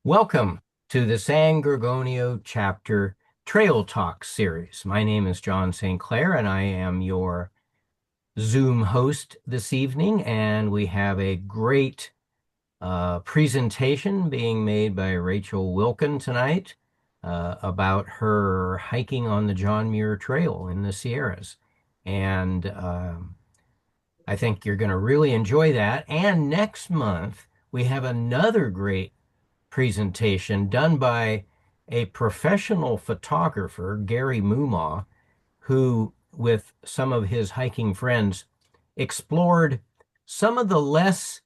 Welcome to the San Gorgonio Chapter Trail Talk series. My name is John St. Clair, and I am your Zoom host this evening. And we have a great presentation being made by Rachel Wilkin tonight about her hiking on the John Muir Trail in the Sierras. And I think you're going to really enjoy that. And next month, we have another great presentation done by a professional photographer, Gary Mumaw, who, with some of his hiking friends, explored some of the less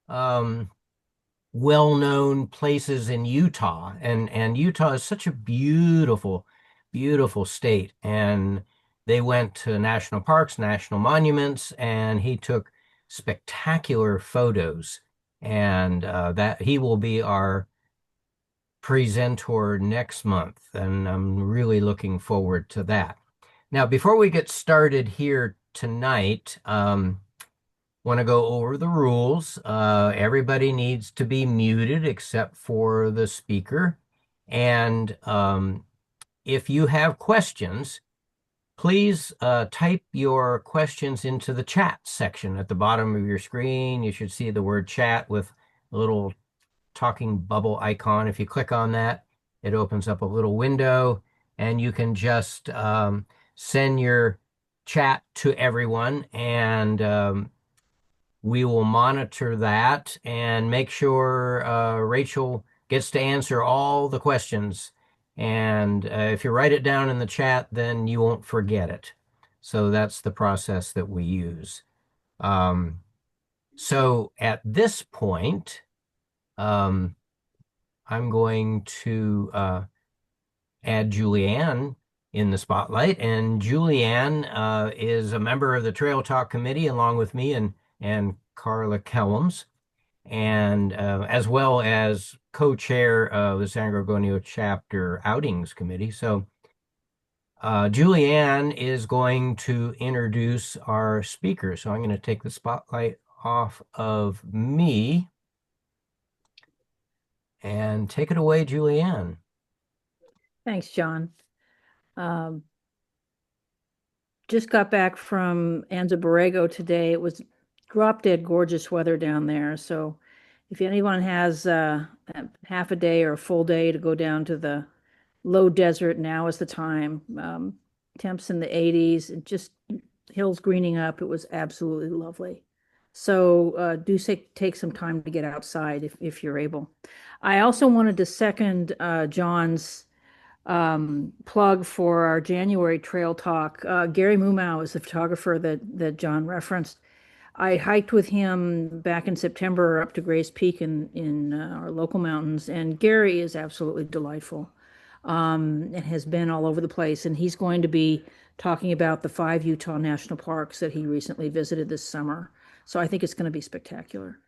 um, well-known places in Utah. And Utah is such a beautiful, beautiful state. And they went to national parks, national monuments, and he took spectacular photos. And that he will be our presenter next month, and I'm really looking forward to that. Now, before we get started here tonight, want to go over the rules. Everybody needs to be muted except for the speaker. And if you have questions, please type your questions into the chat section at the bottom of your screen. You should see the word chat with a little talking bubble icon. If you click on that, it opens up a little window, and you can just send your chat to everyone, and we will monitor that and make sure Rachel gets to answer all the questions. And if you write it down in the chat, then you won't forget it. So that's the process that we use. So at this point, um, I'm going to add Julianne in the spotlight. And Julianne is a member of the Trail Talk Committee along with me and Carla Kellums, and as well as co-chair of the San Gorgonio Chapter Outings Committee. So Julianne is going to introduce our speaker. So I'm going to take the spotlight off of me and take it away, Julianne. Thanks, John. Just got back from Anza Borrego today. It was drop dead gorgeous weather down there. So if anyone has half a day or a full day to go down to the low desert, now is the time. Temps in the 80s, just hills greening up. It was absolutely lovely. So do take some time to get outside if you're able. I also wanted to second John's plug for our January trail talk. Gary Mumaw is the photographer that John referenced. I hiked with him back in September up to Grace Peak in our local mountains, and Gary is absolutely delightful, and has been all over the place. And he's going to be talking about the 5 Utah national parks that he recently visited this summer. So I think it's going to be spectacular.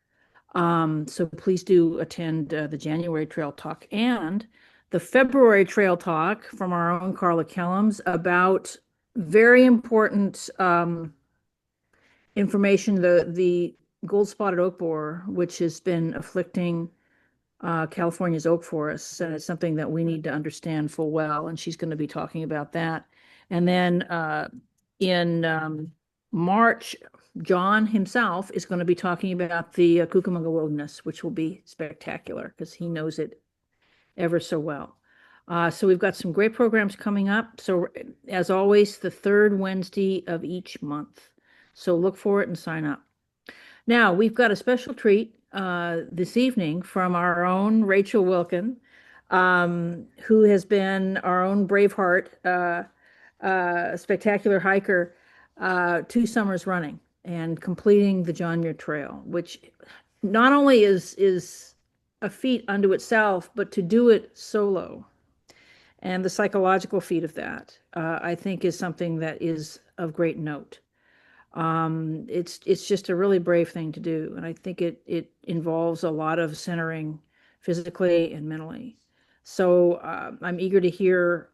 So please do attend the January trail talk and the February trail talk from our own Carla Kellums about very important information, the gold-spotted oak borer, which has been afflicting California's oak forests, and it's something that we need to understand full well, and she's going to be talking about that. And then in March, John himself is going to be talking about the Cucamonga Wilderness, which will be spectacular because he knows it ever so well. So we've got some great programs coming up. So as always, the third Wednesday of each month. So look for it and sign up. Now we've got a special treat this evening from our own Rachel Wilkin, who has been our own Braveheart, spectacular hiker 2 summers running and completing the John Muir Trail, which not only is a feat unto itself, but to do it solo and the psychological feat of that, I think is something that is of great note. It's just a really brave thing to do, and I think it involves a lot of centering physically and mentally. So I'm eager to hear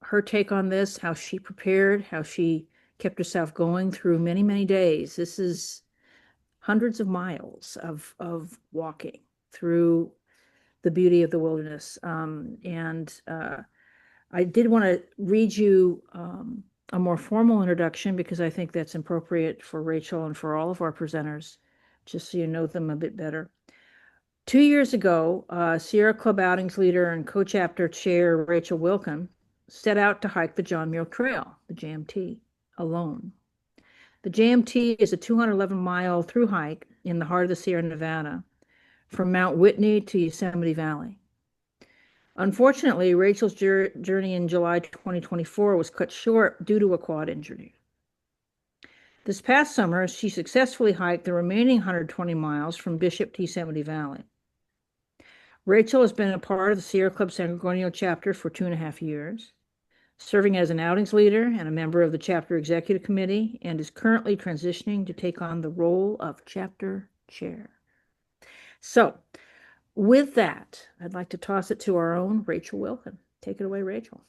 her take on this, how she prepared, how she kept herself going through many, many days. This is hundreds of miles of walking through the beauty of the wilderness. I did want to read you a more formal introduction because I think that's appropriate for Rachel and for all of our presenters, just so you know them a bit better. 2 years ago, Sierra Club Outings leader and co-chapter chair Rachel Wilkin set out to hike the John Muir Trail, the JMT, alone. The JMT is a 211-mile through hike in the heart of the Sierra Nevada from Mount Whitney to Yosemite Valley. Unfortunately, Rachel's journey in July 2024 was cut short due to a quad injury. This past summer, she successfully hiked the remaining 120 miles from Bishop to Yosemite Valley. Rachel has been a part of the Sierra Club San Gorgonio Chapter for 2.5 years, serving as an outings leader and a member of the chapter executive committee, and is currently transitioning to take on the role of chapter chair. So, with that, I'd like to toss it to our own Rachel Wilkin. Take it away, Rachel.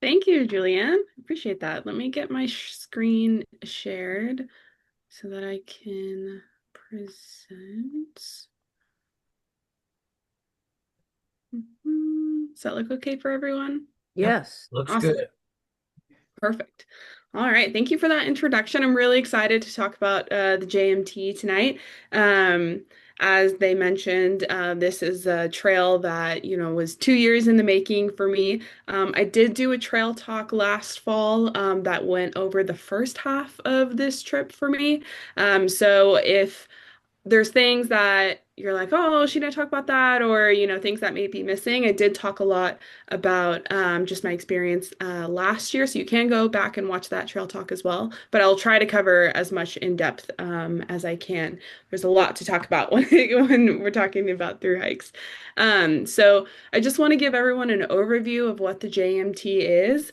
Thank you, Julianne. Appreciate that. Let me get my screen shared so that I can present. Does that look okay for everyone? Yes. Looks Awesome. good. Perfect. All right. Thank you for that introduction. I'm really excited to talk about the JMT tonight. As they mentioned, this is a trail that, was 2 years in the making for me. I did do a trail talk last fall that went over the first half of this trip for me. So if there's things that you're like, oh, she didn't talk about that, or, things that may be missing. I did talk a lot about just my experience last year, so you can go back and watch that trail talk as well. But I'll try to cover as much in depth as I can. There's a lot to talk about when we're talking about through hikes. So I just want to give everyone an overview of what the JMT is.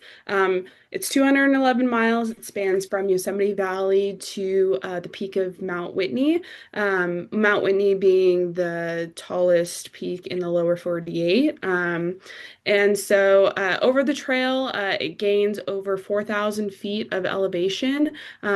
It's 211 miles. It spans from Yosemite Valley to the peak of Mount Whitney. Mount Whitney being the tallest peak in the lower 48. And so over the trail, it gains over 4,000 feet of elevation.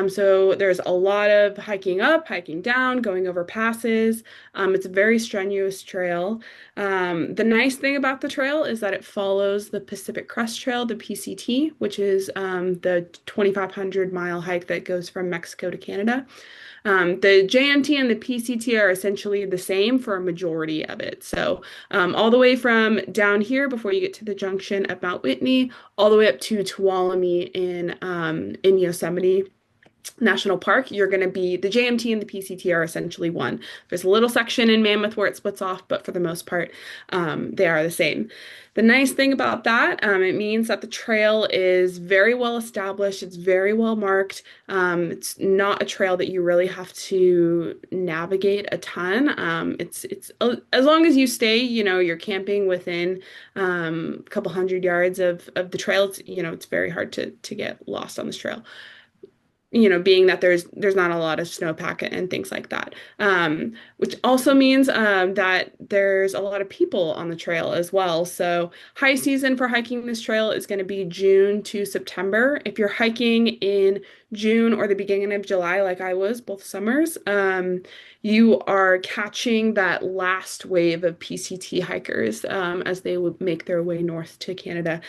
So there's a lot of hiking up, hiking down, going over passes. It's a very strenuous trail. The nice thing about the trail is that it follows the Pacific Crest Trail, the PCT, which is the 2,500-mile hike that goes from Mexico to Canada. The JMT and the PCT are essentially the same for a majority of it. So all the way from down here before you get to the junction at Mount Whitney, all the way up to Tuolumne in Yosemite National Park, you're going to be, the JMT and the PCT are essentially one. There's a little section in Mammoth where it splits off, but for the most part, they are the same. The nice thing about that, it means that the trail is very well established. It's very well marked. It's not a trail that you really have to navigate a ton. It's as long as you stay, you're camping within a couple hundred yards of the trail. It's very hard to get lost on this trail. Being that there's not a lot of snowpack and things like that, which also means that there's a lot of people on the trail as well. So high season for hiking this trail is going to be June to September. If you're hiking in June or the beginning of July, like I was both summers, you are catching that last wave of PCT hikers as they would make their way north to Canada.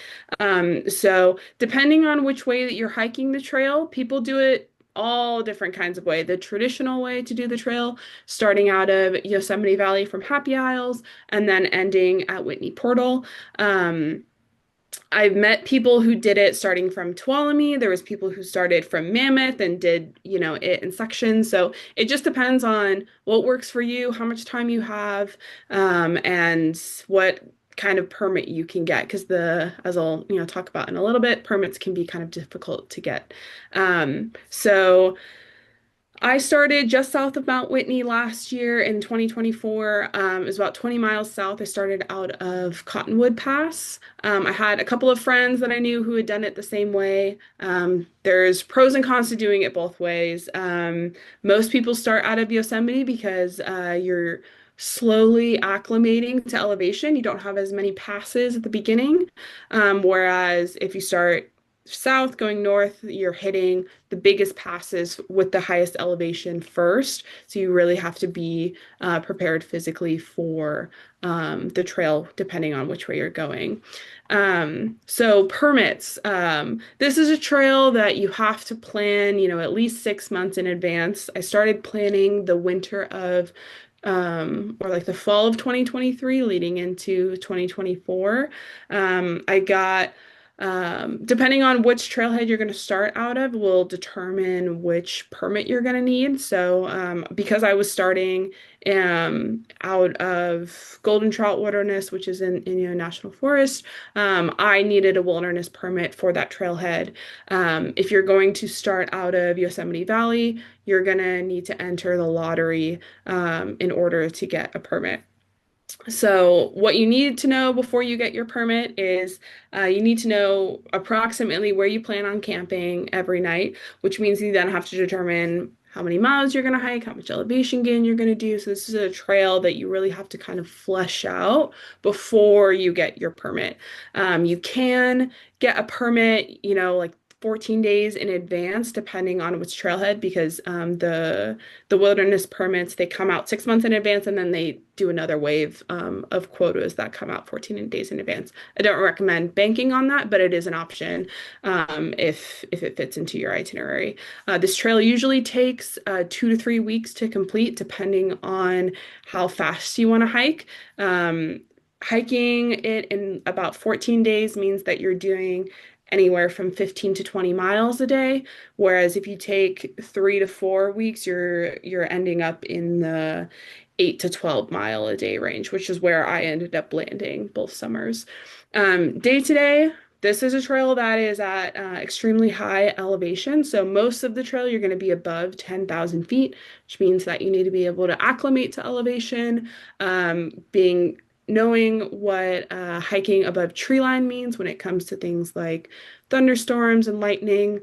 So depending on which way that you're hiking the trail, people do it all different kinds of way. The traditional way to do the trail, starting out of Yosemite Valley from Happy Isles and then ending at Whitney Portal. I've met people who did it starting from Tuolumne. There was people who started from Mammoth and did, it in sections. So it just depends on what works for you, how much time you have, and what kind of permit you can get. Because as I'll, talk about in a little bit, permits can be kind of difficult to get. So I started just south of Mount Whitney last year in 2024. It was about 20 miles south. I started out of Cottonwood Pass. I had a couple of friends that I knew who had done it the same way. There's pros and cons to doing it both ways. Most people start out of Yosemite because you're slowly acclimating to elevation. You don't have as many passes at the beginning. Whereas if you start south, going north, you're hitting the biggest passes with the highest elevation first. So you really have to be prepared physically for the trail, depending on which way you're going. So permits. This is a trail that you have to plan, at least 6 months in advance. I started planning the winter of or like the fall of 2023 leading into 2024. I got Depending on which trailhead you're going to start out of will determine which permit you're going to need. So, because I was starting out of Golden Trout Wilderness, which is in Inyo National Forest, I needed a wilderness permit for that trailhead. If you're going to start out of Yosemite Valley, you're going to need to enter the lottery in order to get a permit. So, what you need to know before you get your permit is you need to know approximately where you plan on camping every night, which means you then have to determine how many miles you're going to hike, how much elevation gain you're going to do. So, this is a trail that you really have to kind of flesh out before you get your permit. You can get a permit, like 14 days in advance, depending on which trailhead, because the wilderness permits, they come out 6 months in advance, and then they do another wave of quotas that come out 14 days in advance. I don't recommend banking on that, but it is an option if it fits into your itinerary. This trail usually takes 2 to 3 weeks to complete, depending on how fast you want to hike. Hiking it in about 14 days means that you're doing anywhere from 15 to 20 miles a day, whereas if you take 3 to 4 weeks, you're ending up in the 8 to 12 mile a day range, which is where I ended up landing both summers. Day to day, this is a trail that is at extremely high elevation. So most of the trail, you're going to be above 10,000 feet, which means that you need to be able to acclimate to elevation, knowing what hiking above tree line means when it comes to things like thunderstorms and lightning.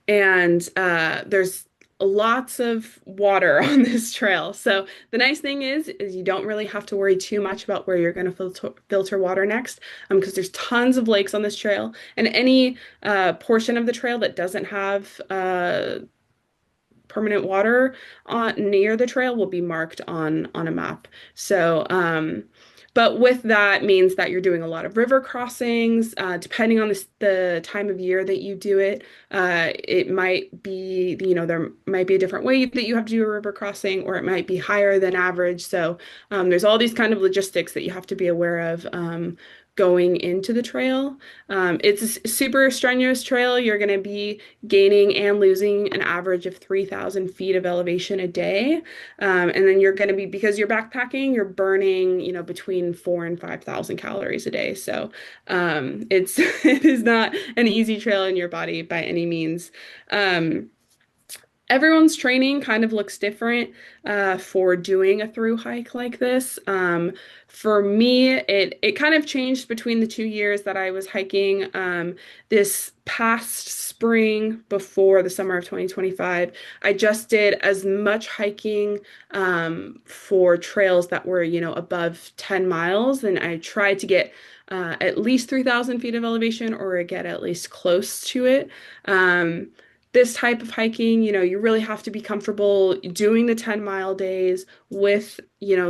There's lots of water on this trail. So the nice thing is you don't really have to worry too much about where you're going to filter water next, because there's tons of lakes on this trail, and any portion of the trail that doesn't have permanent water near the trail will be marked on a map. So, but with that means that you're doing a lot of river crossings. Depending on the time of year that you do it, it might be, there might be a different way that you have to do a river crossing, or it might be higher than average. So, there's all these kind of logistics that you have to be aware of going into the trail. It's a super strenuous trail. You're going to be gaining and losing an average of 3,000 feet of elevation a day. And then you're going to be, because you're backpacking, you're burning, between 4,000 and 5,000 calories a day. So it is not an easy trail in your body by any means. Everyone's training kind of looks different for doing a through hike like this. For me, it kind of changed between the 2 years that I was hiking. This past spring, before the summer of 2025, I just did as much hiking for trails that were, above 10 miles, and I tried to get at least 3,000 feet of elevation, or get at least close to it. This type of hiking, you really have to be comfortable doing the 10-mile days with,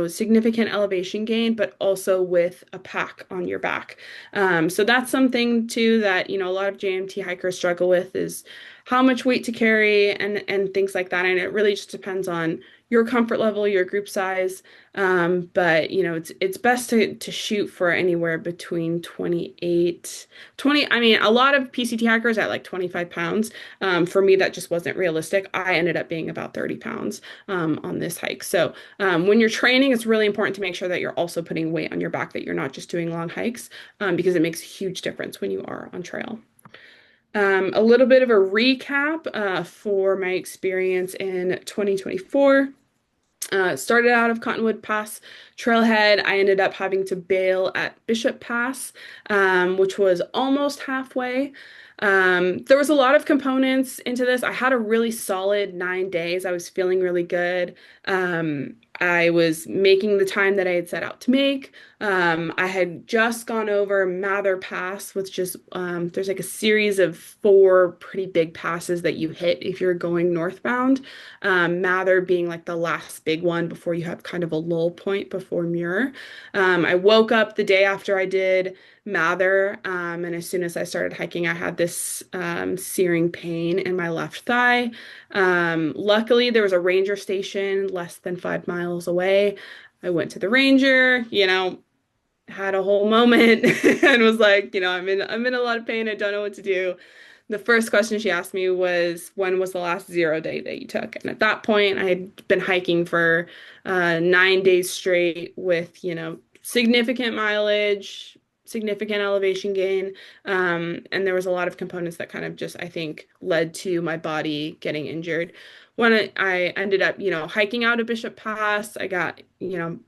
significant elevation gain, but also with a pack on your back. So that's something too that, a lot of JMT hikers struggle with, is how much weight to carry and things like that. And it really just depends on your comfort level, your group size. But it's best to shoot for anywhere between 20. I mean, a lot of PCT hikers at like 25 pounds. For me, that just wasn't realistic. I ended up being about 30 pounds on this hike. So when you're training, it's really important to make sure that you're also putting weight on your back, that you're not just doing long hikes, because it makes a huge difference when you are on trail. A little bit of a recap for my experience in 2024. Started out of Cottonwood Pass Trailhead. I ended up having to bail at Bishop Pass, which was almost halfway. There was a lot of components into this. I had a really solid 9 days. I was feeling really good. I was making the time that I had set out to make. I had just gone over Mather Pass, which is there's like a series of four pretty big passes that you hit if you're going northbound. Mather being like the last big one before you have kind of a lull point before Muir. I woke up the day after I did Mather, and as soon as I started hiking, I had this searing pain in my left thigh. Luckily, there was a ranger station less than 5 miles away. I went to the ranger, had a whole moment and was like, I'm in a lot of pain. I don't know what to do. The first question she asked me was, when was the last 0 day that you took? And at that point, I had been hiking for 9 days straight with, significant mileage, significant elevation gain. And there was a lot of components that kind of just, I think, led to my body getting injured. When I ended up, hiking out of Bishop Pass, I got,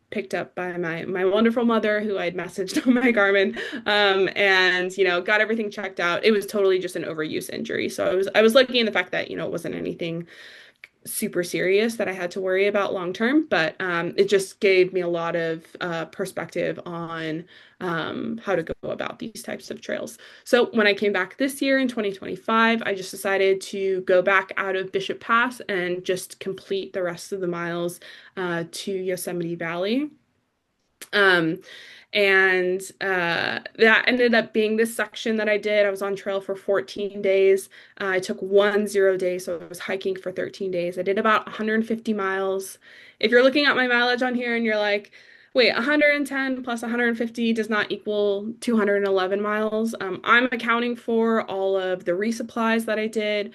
picked up by my wonderful mother who I'd messaged on my Garmin, and, got everything checked out. It was totally just an overuse injury. So I was lucky in the fact that, it wasn't anything super serious that I had to worry about long term, but it just gave me a lot of perspective on how to go about these types of trails. So when I came back this year in 2025, I just decided to go back out of Bishop Pass and just complete the rest of the miles to Yosemite Valley. Um, and that ended up being this section that I did. I was on trail for 14 days. I took 1 0 day, so I was hiking for 13 days. I did about 150 miles. If you're looking at my mileage on here and you're like, wait, 110 plus 150 does not equal 211 miles. I'm accounting for all of the resupplies that I did.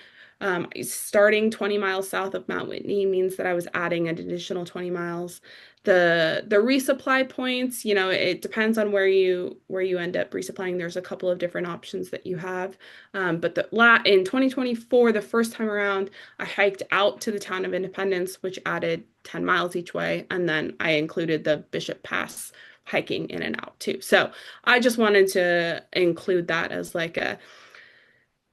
Starting 20 miles south of Mount Whitney means that I was adding an additional 20 miles. The resupply points, it depends on where you end up resupplying. There's a couple of different options that you have. But in 2024, the first time around, I hiked out to the town of Independence, which added 10 miles each way, and then I included the Bishop Pass hiking in and out too. So I just wanted to include that as like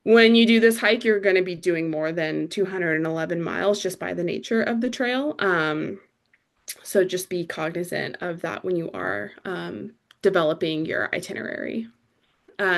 when you do this hike, you're going to be doing more than 211 miles just by the nature of the trail. So just be cognizant of that when you are developing your itinerary.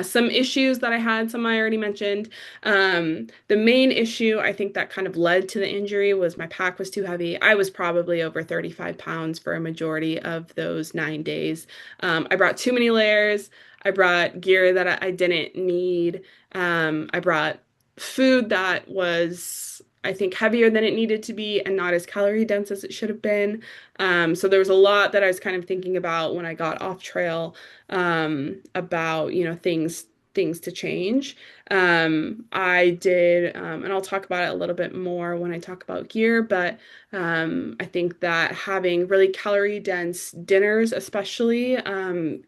Some issues that I had, some I already mentioned. The main issue I think that kind of led to the injury was my pack was too heavy. I was probably over 35 pounds for a majority of those 9 days. I brought too many layers. I brought gear that I didn't need. I brought food that was, I think, heavier than it needed to be and not as calorie dense as it should have been. So there was a lot that I was kind of thinking about when I got off trail, about, things to change. I did, and I'll talk about it a little bit more when I talk about gear, but I think that having really calorie dense dinners, especially,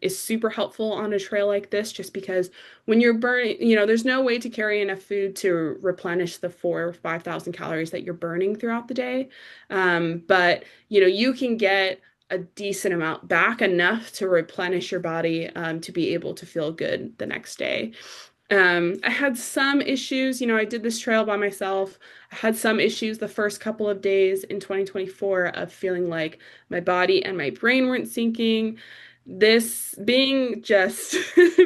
is super helpful on a trail like this, just because when you're burning, there's no way to carry enough food to replenish the 4,000 or 5,000 calories that you're burning throughout the day. But you can get a decent amount back, enough to replenish your body, to be able to feel good the next day. I had some issues, I did this trail by myself. I had some issues the first couple of days in 2024 of feeling like my body and my brain weren't syncing. This being just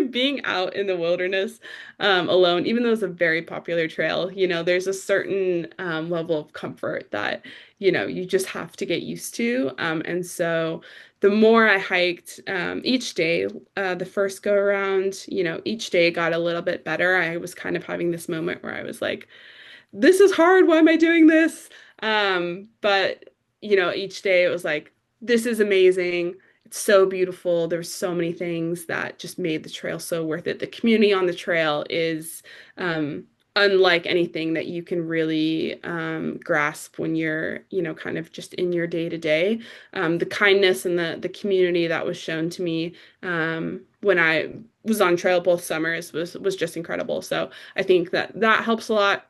being out in the wilderness, alone, even though it's a very popular trail, there's a certain level of comfort that, you just have to get used to. And so the more I hiked, each day, the first go around, each day got a little bit better. I was kind of having this moment where I was like, this is hard. Why am I doing this? But each day it was like, this is amazing. It's so beautiful. There's so many things that just made the trail so worth it. The community on the trail is unlike anything that you can really grasp when you're, kind of just in your day to day. The kindness and the community that was shown to me when I was on trail both summers was just incredible. So I think that helps a lot.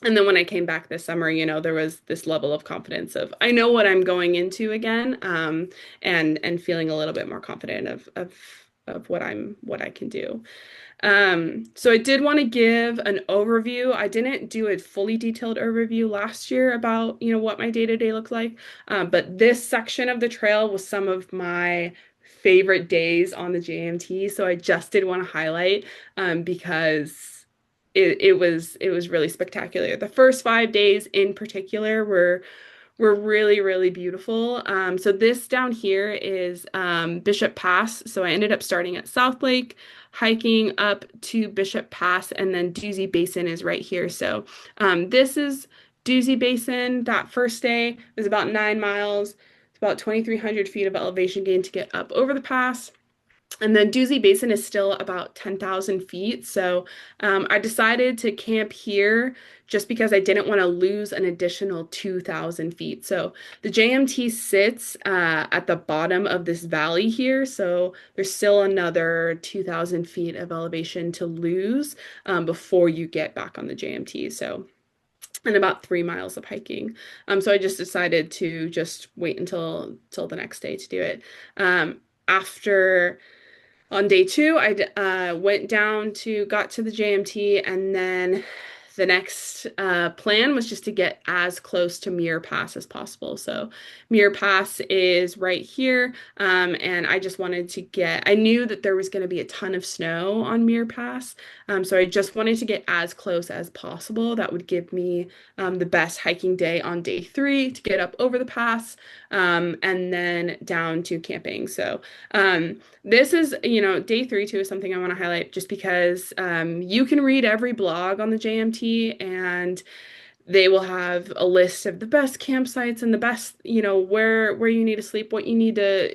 And then when I came back this summer, there was this level of confidence of I know what I'm going into again, and feeling a little bit more confident of what I can do. So I did want to give an overview. I didn't do a fully detailed overview last year about, what my day-to-day looked like. But this section of the trail was some of my favorite days on the JMT. So I just did want to highlight because it was really spectacular. The first 5 days in particular were really, really beautiful. So this down here is Bishop Pass. So I ended up starting at South Lake, hiking up to Bishop Pass, and then Doozy Basin is right here. So this is Doozy Basin. That first day was about 9 miles. It's about 2,300 feet of elevation gain to get up over the pass. And then Doozy Basin is still about 10,000 feet. So I decided to camp here just because I didn't want to lose an additional 2,000 feet. So the JMT sits at the bottom of this valley here. So there's still another 2,000 feet of elevation to lose before you get back on the JMT. So and about 3 miles of hiking. So I just decided to just wait until the next day to do it. After On day two, I got to the JMT, and then the next plan was just to get as close to Muir Pass as possible. So Muir Pass is right here, and I just wanted to I knew that there was going to be a ton of snow on Muir Pass, so I just wanted to get as close as possible. That would give me the best hiking day on day 3 to get up over the pass, and then down to camping. So this is, day 3 too is something I want to highlight just because you can read every blog on the JMT and they will have a list of the best campsites and the best, where you need to sleep, what you need to,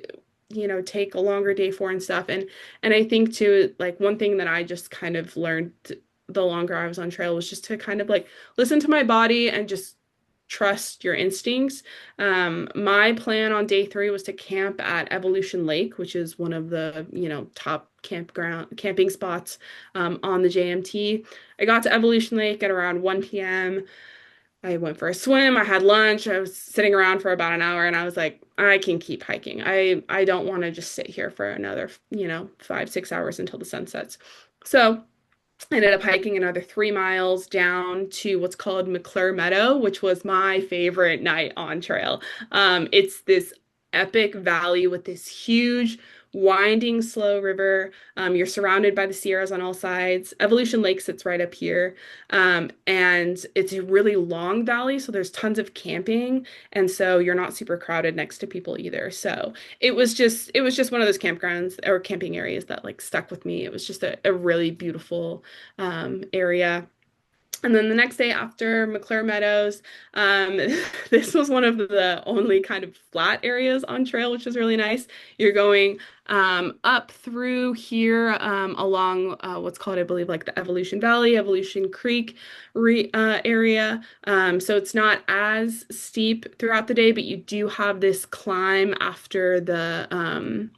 take a longer day for and stuff. And I think too, like one thing that I just kind of learned the longer I was on trail was just to kind of like listen to my body and just trust your instincts. My plan on day 3 was to camp at Evolution Lake, which is one of the, top camping spots on the JMT. I got to Evolution Lake at around 1 p.m. I went for a swim. I had lunch. I was sitting around for about an hour, and I was like, I can keep hiking. I don't want to just sit here for another, 5-6 hours until the sun sets. So I ended up hiking another 3 miles down to what's called McClure Meadow, which was my favorite night on trail. It's this epic valley with this huge, winding, slow river. You're surrounded by the Sierras on all sides. Evolution Lake sits right up here. And it's a really long valley, so there's tons of camping. And so you're not super crowded next to people either. So it was just one of those campgrounds or camping areas that like stuck with me. It was just a really beautiful area. And then the next day after McClure Meadows, this was one of the only kind of flat areas on trail, which was really nice. You're going up through here along what's called, I believe, like the Evolution Valley, Evolution Creek area. So it's not as steep throughout the day, but you do have this climb after the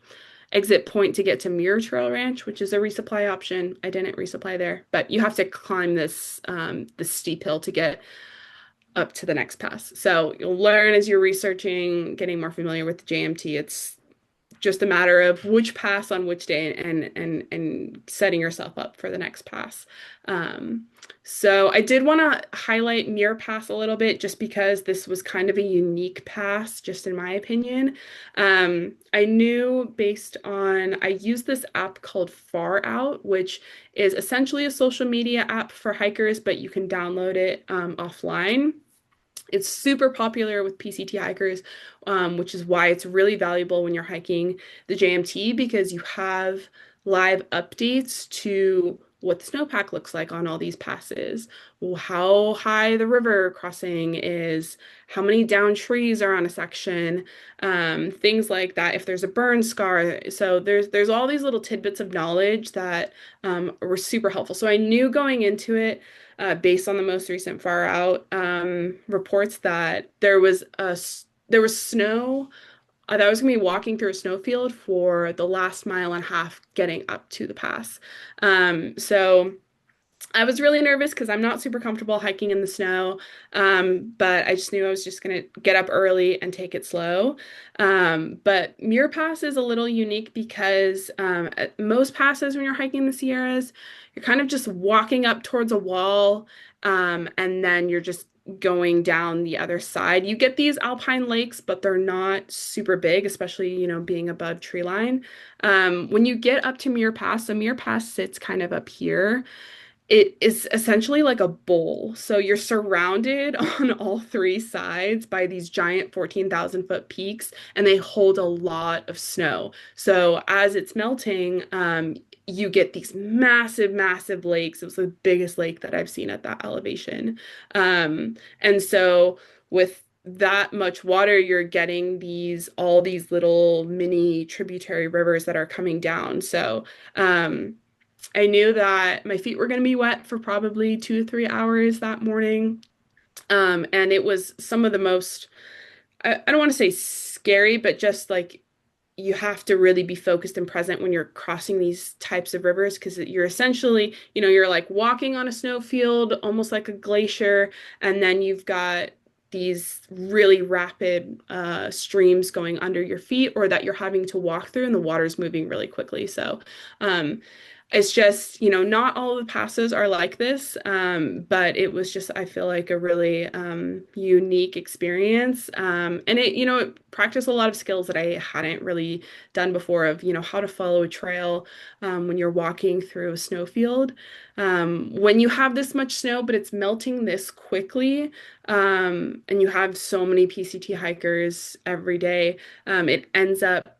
exit point to get to Muir Trail Ranch, which is a resupply option. I didn't resupply there, but you have to climb this steep hill to get up to the next pass. So you'll learn as you're researching, getting more familiar with the JMT. It's just a matter of which pass on which day and setting yourself up for the next pass. So I did want to highlight Muir Pass a little bit just because this was kind of a unique pass, just in my opinion. I knew I used this app called Far Out, which is essentially a social media app for hikers, but you can download it offline. It's super popular with PCT hikers, which is why it's really valuable when you're hiking the JMT because you have live updates to what the snowpack looks like on all these passes, how high the river crossing is, how many down trees are on a section, things like that, if there's a burn scar. So there's all these little tidbits of knowledge that were super helpful. So I knew going into it, based on the most recent Far Out reports, that there was snow, that I was going to be walking through a snowfield for the last mile and a half getting up to the pass. So I was really nervous because I'm not super comfortable hiking in the snow, but I just knew I was just going to get up early and take it slow. But Muir Pass is a little unique because at most passes when you're hiking the Sierras, you're kind of just walking up towards a wall, and then you're just going down the other side. You get these alpine lakes, but they're not super big, especially, being above tree line. When you get up to Muir Pass, so Muir Pass sits kind of up here. It is essentially like a bowl. So you're surrounded on all three sides by these giant 14,000-foot peaks, and they hold a lot of snow. So as it's melting, you get these massive, massive lakes. It was the biggest lake that I've seen at that elevation. And so with that much water, you're getting all these little mini tributary rivers that are coming down. So, I knew that my feet were going to be wet for probably 2 to 3 hours that morning. And it was some of the most, I don't want to say scary, but just like you have to really be focused and present when you're crossing these types of rivers because you're essentially, you're like walking on a snowfield, almost like a glacier, and then you've got these really rapid streams going under your feet or that you're having to walk through and the water's moving really quickly. So, it's just, not all of the passes are like this, but it was just, I feel like a really unique experience. And it practiced a lot of skills that I hadn't really done before of, how to follow a trail when you're walking through a snowfield. When you have this much snow, but it's melting this quickly, and you have so many PCT hikers every day, it ends up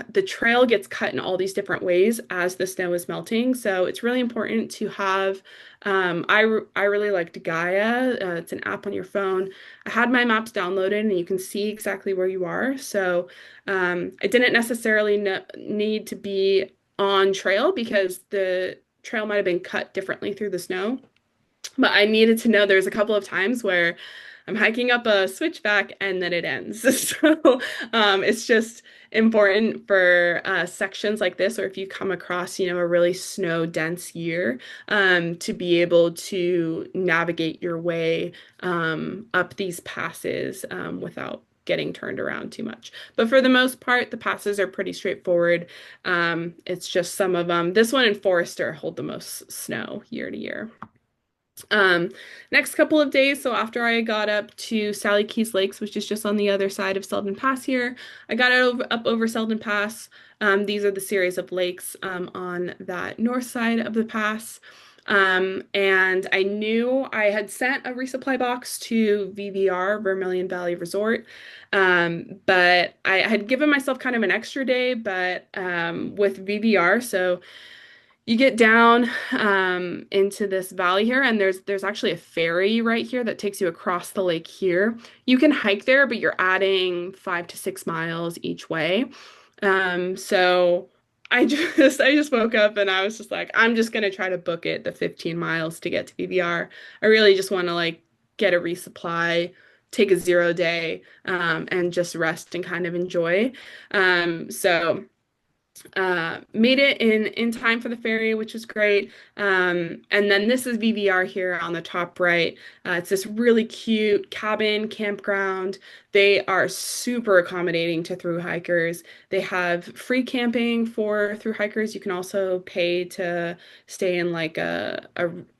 the trail gets cut in all these different ways as the snow is melting. So it's really important to have, I really liked Gaia. It's an app on your phone. I had my maps downloaded and you can see exactly where you are. So I didn't necessarily need to be on trail because the trail might have been cut differently through the snow. But I needed to know there's a couple of times where I'm hiking up a switchback and then it ends. So it's just important for sections like this, or if you come across, a really snow dense year, to be able to navigate your way up these passes without getting turned around too much. But for the most part, the passes are pretty straightforward. It's just some of them. This one and Forester hold the most snow year to year. Next couple of days, so after I got up to Sally Keys Lakes, which is just on the other side of Selden Pass here, I got up over Selden Pass. These are the series of lakes on that north side of the pass. And I knew I had sent a resupply box to VVR, Vermilion Valley Resort. But I had given myself kind of an extra day, but with VVR, so you get down into this valley here, and there's actually a ferry right here that takes you across the lake here. You can hike there, but you're adding 5 to 6 miles each way. So I just woke up and I was just like, I'm just gonna try to book it the 15 miles to get to BVR. I really just want to like get a resupply, take a 0 day, and just rest and kind of enjoy. So made it in time for the ferry, which was great. And then this is VVR here on the top right. It's this really cute cabin campground. They are super accommodating to thru hikers. They have free camping for thru hikers. You can also pay to stay in like a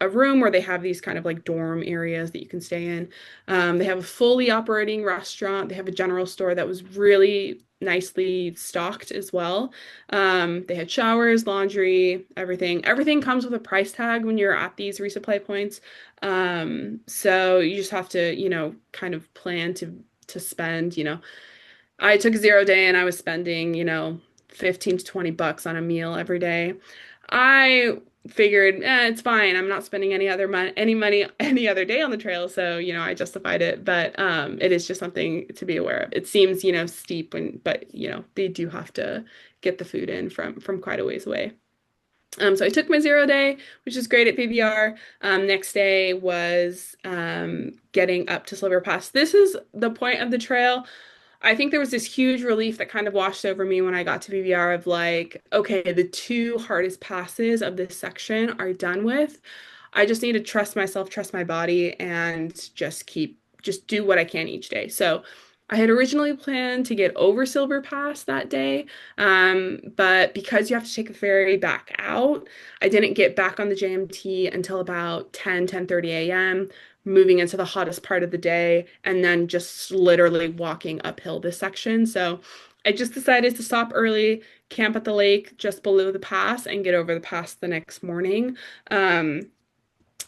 room where they have these kind of like dorm areas that you can stay in. They have a fully operating restaurant. They have a general store that was really nicely stocked as well. They had showers, laundry, everything. Everything comes with a price tag when you're at these resupply points. So you just have to, kind of plan to spend, I took a 0 day and I was spending, 15 to 20 bucks on a meal every day. I figured, it's fine. I'm not spending any money any other day on the trail, so I justified it. But it is just something to be aware of. It seems steep, but they do have to get the food in from quite a ways away. So I took my 0 day, which is great at PBR. Next day was getting up to Silver Pass. This is the point of the trail. I think there was this huge relief that kind of washed over me when I got to BVR of like, okay, the two hardest passes of this section are done with. I just need to trust myself, trust my body, and just do what I can each day. So I had originally planned to get over Silver Pass that day, but because you have to take the ferry back out, I didn't get back on the JMT until about 10:30 a.m., moving into the hottest part of the day, and then just literally walking uphill this section. So I just decided to stop early, camp at the lake just below the pass, and get over the pass the next morning. Um,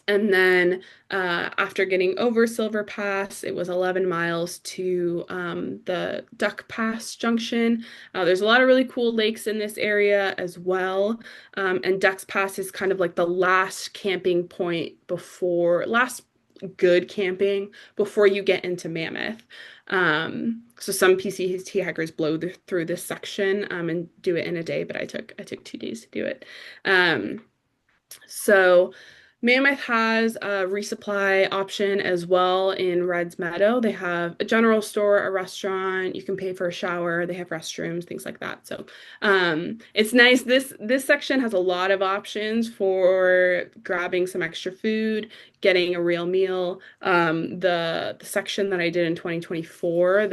and then after getting over Silver Pass, it was 11 miles to the Duck Pass Junction. There's a lot of really cool lakes in this area as well. And Ducks Pass is kind of like the last camping point last good camping before you get into Mammoth. So some PCT hikers blow through this section and do it in a day, but I took 2 days to do it. Um, so Mammoth has a resupply option as well in Reds Meadow. They have a general store, a restaurant. You can pay for a shower. They have restrooms, things like that. So it's nice. This section has a lot of options for grabbing some extra food, getting a real meal. The section that I did in 2024,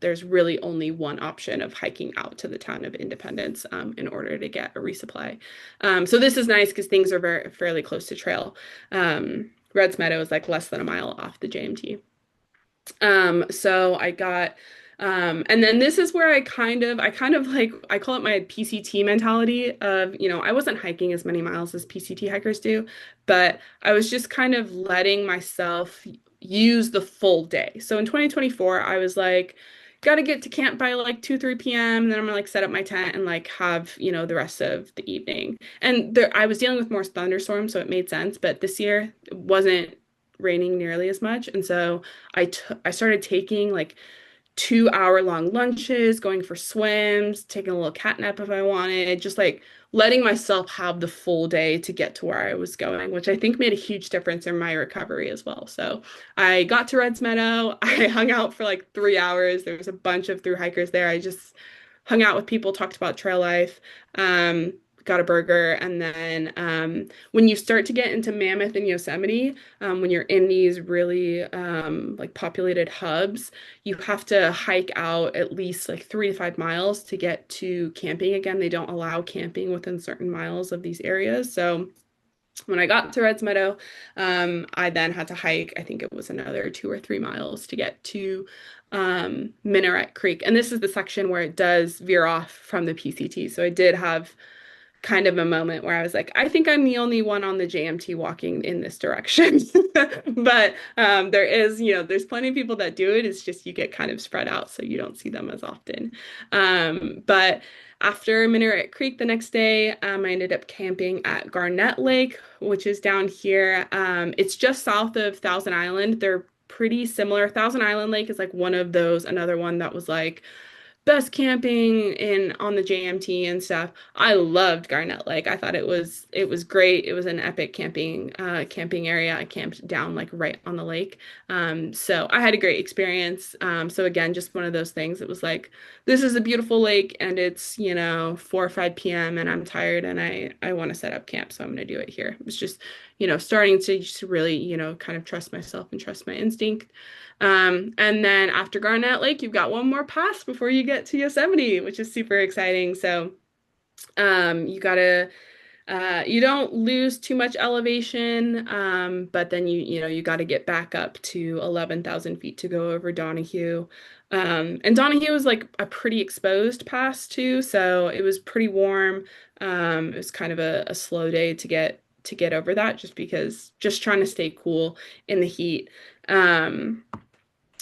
there's really only one option of hiking out to the town of Independence in order to get a resupply. So this is nice because things are fairly close to trail. Reds Meadow is like less than a mile off the JMT. So I got, and then this is where I kind of like, I call it my PCT mentality of, I wasn't hiking as many miles as PCT hikers do, but I was just kind of letting myself use the full day. So in 2024, I was like, gotta get to camp by like 2, 3 p.m. And then I'm gonna like set up my tent and like have, the rest of the evening. And I was dealing with more thunderstorms, so it made sense. But this year it wasn't raining nearly as much. And so I started taking like 2 hour long lunches, going for swims, taking a little cat nap if I wanted, just like letting myself have the full day to get to where I was going, which I think made a huge difference in my recovery as well. So I got to Reds Meadow. I hung out for like 3 hours. There was a bunch of thru hikers there. I just hung out with people, talked about trail life. Got a burger, and then when you start to get into Mammoth and Yosemite, when you're in these really like populated hubs, you have to hike out at least like 3 to 5 miles to get to camping again. They don't allow camping within certain miles of these areas. So when I got to Reds Meadow, I then had to hike, I think it was another 2 or 3 miles to get to Minaret Creek. And this is the section where it does veer off from the PCT. So I did have kind of a moment where I was like, I think I'm the only one on the JMT walking in this direction. But there's plenty of people that do it. It's just you get kind of spread out, so you don't see them as often. But after Minaret Creek the next day, I ended up camping at Garnett Lake, which is down here. It's just south of Thousand Island. They're pretty similar. Thousand Island Lake is like one of those, another one that was like best camping in on the JMT and stuff. I loved Garnett Lake. I thought it was great. It was an epic camping area. I camped down like right on the lake. So I had a great experience. So again, just one of those things. It was like, this is a beautiful lake and it's, 4 or 5 p.m. and I'm tired and I want to set up camp, so I'm going to do it here. It was just, starting to just really, kind of trust myself and trust my instinct. And then after Garnett Lake, you've got one more pass before you get to Yosemite, which is super exciting. So you don't lose too much elevation, but then you got to get back up to 11,000 feet to go over Donahue. And Donahue was like a pretty exposed pass too, so it was pretty warm. It was kind of a slow day to get over that, just trying to stay cool in the heat.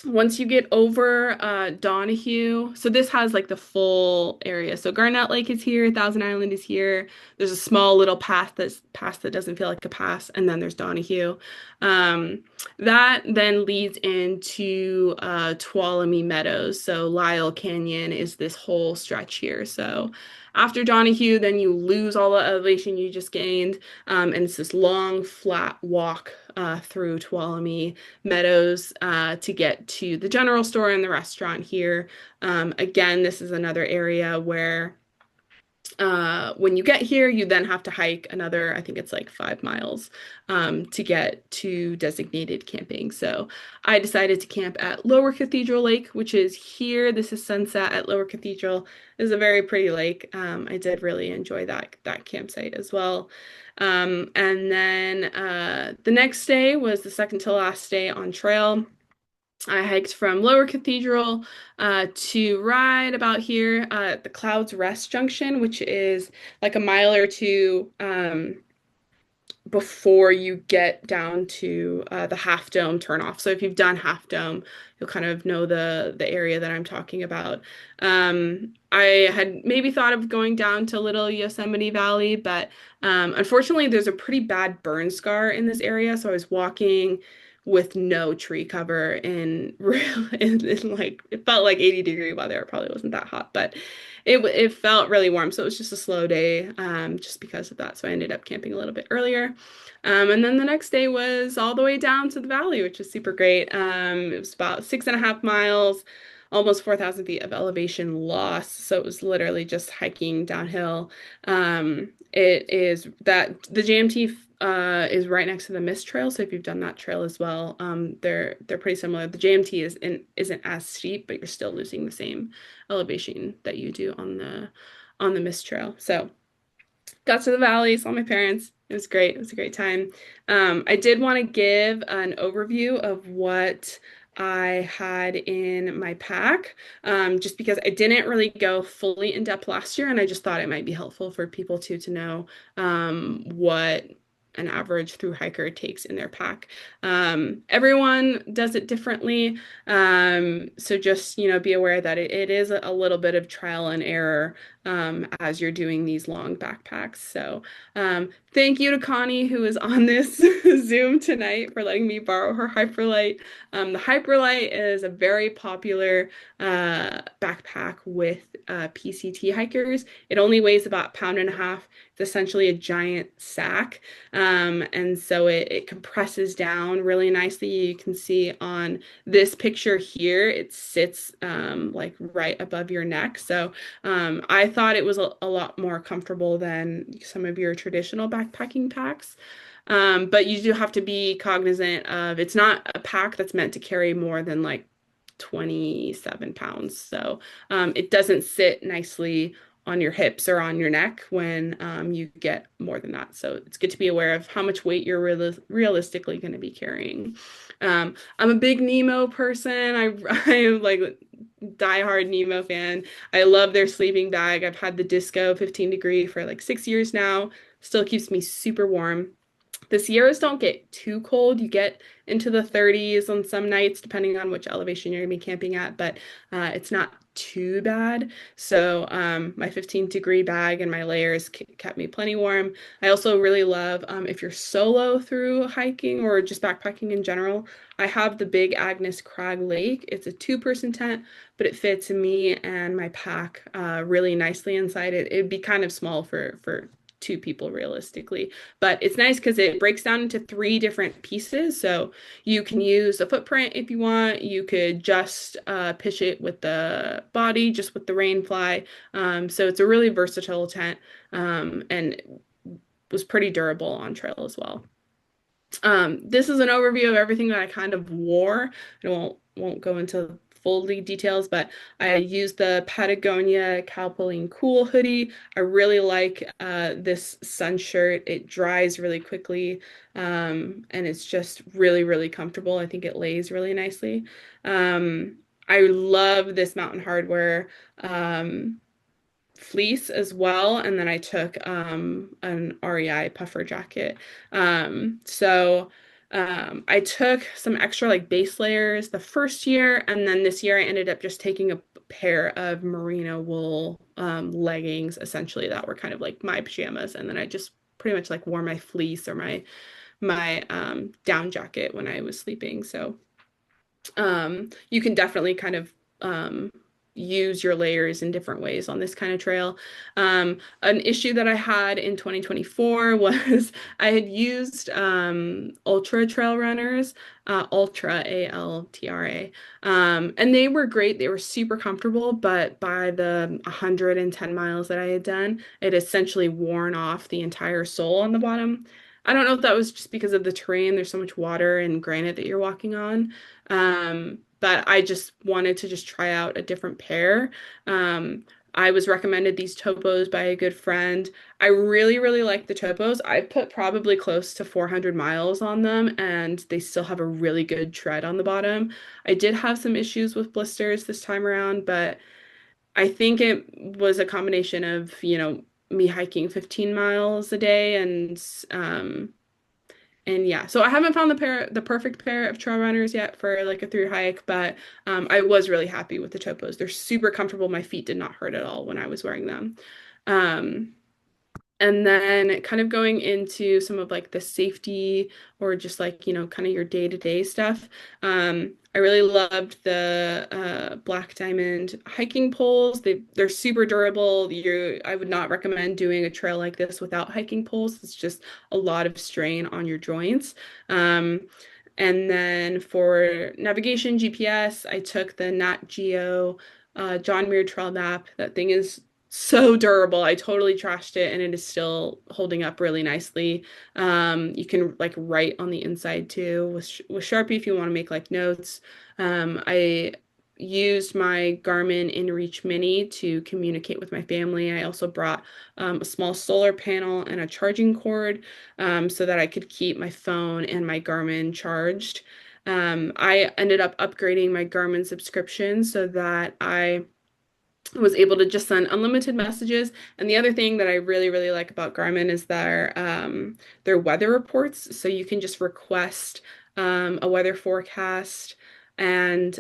Once you get over Donahue, so this has like the full area. So Garnett Lake is here, Thousand Island is here. There's a small little path that doesn't feel like a pass, and then there's Donahue. That then leads into Tuolumne Meadows. So Lyle Canyon is this whole stretch here. So after Donahue, then you lose all the elevation you just gained, and it's this long, flat walk through Tuolumne Meadows to get to the general store and the restaurant here. Again, this is another area where When you get here, you then have to hike another, I think it's like 5 miles, to get to designated camping. So I decided to camp at Lower Cathedral Lake, which is here. This is sunset at Lower Cathedral. It's a very pretty lake. I did really enjoy that campsite as well. And then the next day was the second to last day on trail. I hiked from Lower Cathedral to right about here at the Clouds Rest Junction, which is like a mile or two before you get down to the Half Dome turnoff. So if you've done Half Dome, you'll kind of know the area that I'm talking about. I had maybe thought of going down to Little Yosemite Valley, but unfortunately, there's a pretty bad burn scar in this area. So I was walking with no tree cover in real in like it felt like 80-degree weather. It probably wasn't that hot, but it felt really warm. So it was just a slow day, just because of that. So I ended up camping a little bit earlier. And then the next day was all the way down to the valley, which was super great. It was about 6.5 miles, almost 4,000 feet of elevation loss. So it was literally just hiking downhill. It is that the JMT is right next to the Mist Trail. So if you've done that trail as well, they're pretty similar. The JMT isn't as steep, but you're still losing the same elevation that you do on the Mist Trail. So got to the valley, saw my parents. It was great. It was a great time. I did want to give an overview of what I had in my pack, just because I didn't really go fully in depth last year, and I just thought it might be helpful for people to know what an average through hiker takes in their pack. Everyone does it differently, so just be aware that it is a little bit of trial and error as you're doing these long backpacks. So thank you to Connie, who is on this Zoom tonight, for letting me borrow her Hyperlite. The Hyperlite is a very popular backpack with PCT hikers. It only weighs about 1.5 pounds. It's essentially a giant sack. And so it compresses down really nicely. You can see on this picture here, it sits like right above your neck. So I thought it was a lot more comfortable than some of your traditional backpacking packs. But you do have to be cognizant of it's not a pack that's meant to carry more than like 27 pounds. So it doesn't sit nicely on your hips or on your neck when you get more than that. So it's good to be aware of how much weight you're realistically going to be carrying. I'm a big Nemo person. I am like diehard Nemo fan. I love their sleeping bag. I've had the Disco 15 degree for like 6 years now. Still keeps me super warm. The Sierras don't get too cold. You get into the 30s on some nights, depending on which elevation you're going to be camping at, but it's not too bad. So my 15-degree bag and my layers kept me plenty warm. I also really love, if you're solo through hiking or just backpacking in general, I have the Big Agnes Crag Lake. It's a two-person tent, but it fits me and my pack really nicely inside it. It'd be kind of small for two people realistically, but it's nice because it breaks down into 3 different pieces. So you can use a footprint if you want. You could just pitch it with the body, just with the rain fly. So it's a really versatile tent, and was pretty durable on trail as well. This is an overview of everything that I kind of wore. I won't go into fully details, but I used the Patagonia Calpoline Cool hoodie. I really like this sun shirt. It dries really quickly, and it's just really, really comfortable. I think it lays really nicely. I love this Mountain Hardwear fleece as well, and then I took an REI puffer jacket. I took some extra like base layers the first year, and then this year I ended up just taking a pair of merino wool leggings, essentially, that were kind of like my pajamas, and then I just pretty much like wore my fleece or my down jacket when I was sleeping. So you can definitely kind of use your layers in different ways on this kind of trail. An issue that I had in 2024 was I had used Ultra Trail Runners, Ultra, ALTRA, and they were great. They were super comfortable, but by the 110 miles that I had done, it essentially worn off the entire sole on the bottom. I don't know if that was just because of the terrain. There's so much water and granite that you're walking on. But I just wanted to just try out a different pair. I was recommended these topos by a good friend. I really, really like the topos. I've put probably close to 400 miles on them, and they still have a really good tread on the bottom. I did have some issues with blisters this time around, but I think it was a combination of, me hiking 15 miles a day and yeah, so I haven't found the perfect pair of trail runners yet for like a through hike, but I was really happy with the topos. They're super comfortable. My feet did not hurt at all when I was wearing them. Um, and then kind of going into some of like the safety or just like, kind of your day-to-day stuff. I really loved the Black Diamond hiking poles. They're super durable. I would not recommend doing a trail like this without hiking poles. It's just a lot of strain on your joints. Um, and then for navigation GPS, I took the Nat Geo John Muir Trail map. That thing is so durable. I totally trashed it and it is still holding up really nicely. You can like write on the inside too with Sharpie if you want to make like notes. I used my Garmin InReach Mini to communicate with my family. I also brought a small solar panel and a charging cord so that I could keep my phone and my Garmin charged. I ended up upgrading my Garmin subscription so that I was able to just send unlimited messages. And the other thing that I really, really like about Garmin is their weather reports. So you can just request a weather forecast and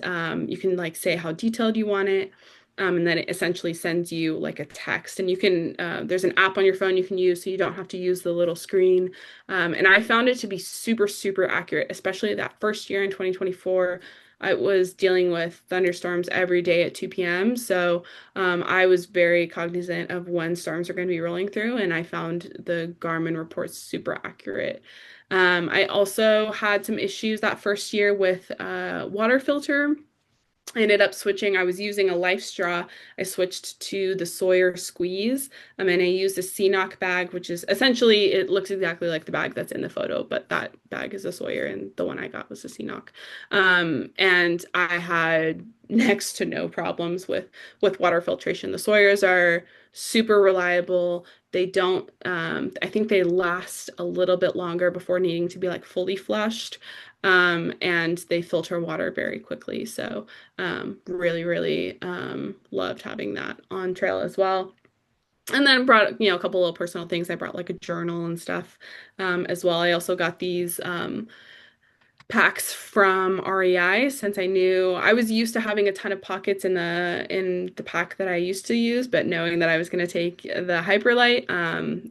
you can like say how detailed you want it. And then it essentially sends you like a text and you can there's an app on your phone you can use so you don't have to use the little screen. And I found it to be super, super accurate, especially that first year in 2024. I was dealing with thunderstorms every day at 2 p.m. So I was very cognizant of when storms are going to be rolling through, and I found the Garmin reports super accurate. I also had some issues that first year with water filter. I ended up switching. I was using a Life Straw. I switched to the Sawyer Squeeze, and I used a CNOC bag, which is essentially it looks exactly like the bag that's in the photo, but that bag is a Sawyer, and the one I got was a CNOC. And I had next to no problems with water filtration. The Sawyers are super reliable. They don't. I think they last a little bit longer before needing to be like fully flushed. And they filter water very quickly. So really, really loved having that on trail as well. And then brought, a couple of personal things. I brought like a journal and stuff as well. I also got these packs from REI since I knew I was used to having a ton of pockets in the pack that I used to use, but knowing that I was going to take the Hyperlight,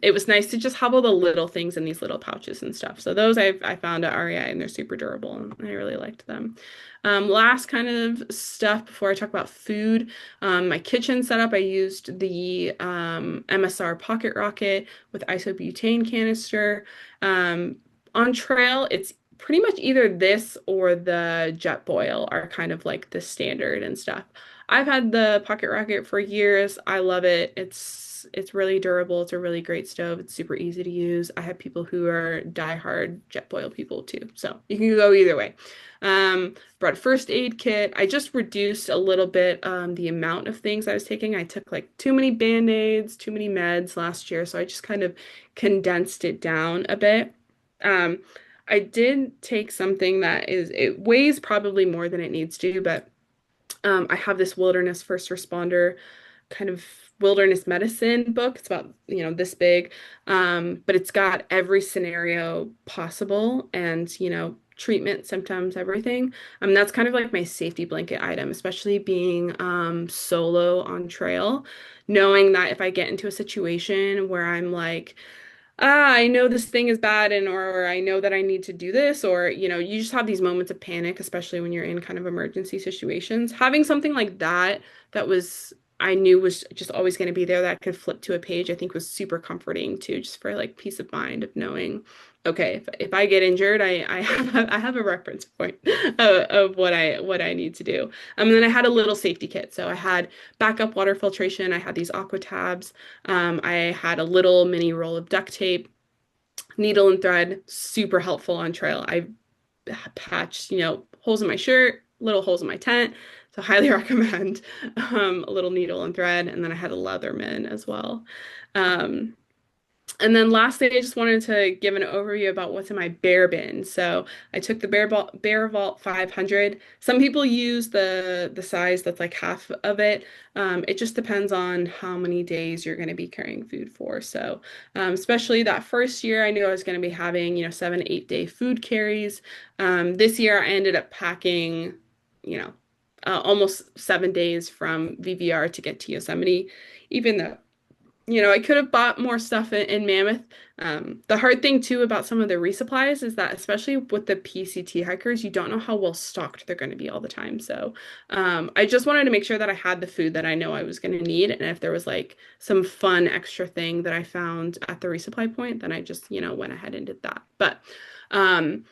it was nice to just have all the little things in these little pouches and stuff. So those I found at REI and they're super durable and I really liked them. Last kind of stuff before I talk about food, my kitchen setup, I used the MSR Pocket Rocket with isobutane canister. On trail, it's pretty much either this or the Jetboil are kind of like the standard and stuff. I've had the Pocket Rocket for years. I love it. It's really durable. It's a really great stove. It's super easy to use. I have people who are diehard Jetboil people too. So you can go either way. Brought a first aid kit. I just reduced a little bit the amount of things I was taking. I took like too many Band-Aids, too many meds last year, so I just kind of condensed it down a bit. Um, I did take something it weighs probably more than it needs to, but I have this wilderness first responder kind of wilderness medicine book. It's about, this big, but it's got every scenario possible and, treatment, symptoms, everything. That's kind of like my safety blanket item, especially being solo on trail, knowing that if I get into a situation where I'm like, I know this thing is bad and or I know that I need to do this, or you just have these moments of panic, especially when you're in kind of emergency situations. Having something like that that was I knew was just always going to be there that I could flip to a page, I think was super comforting too, just for like peace of mind of knowing, okay, if I get injured, I have a reference point of what I need to do. And then I had a little safety kit. So I had backup water filtration, I had these aqua tabs. I had a little mini roll of duct tape, needle and thread, super helpful on trail. I patched, holes in my shirt, little holes in my tent. So highly recommend a little needle and thread. And then I had a Leatherman as well. Um, and then lastly, I just wanted to give an overview about what's in my bear bin. So I took the Bear Vault 500. Some people use the size that's like half of it. It just depends on how many days you're going to be carrying food for. So especially that first year, I knew I was going to be having 7 to 8 day food carries. This year, I ended up packing, you know, almost 7 days from VVR to get to Yosemite, even though I could have bought more stuff in Mammoth. The hard thing too about some of the resupplies is that, especially with the PCT hikers, you don't know how well stocked they're going to be all the time. So I just wanted to make sure that I had the food that I know I was going to need. And if there was like some fun extra thing that I found at the resupply point, then I just, went ahead and did that. But um,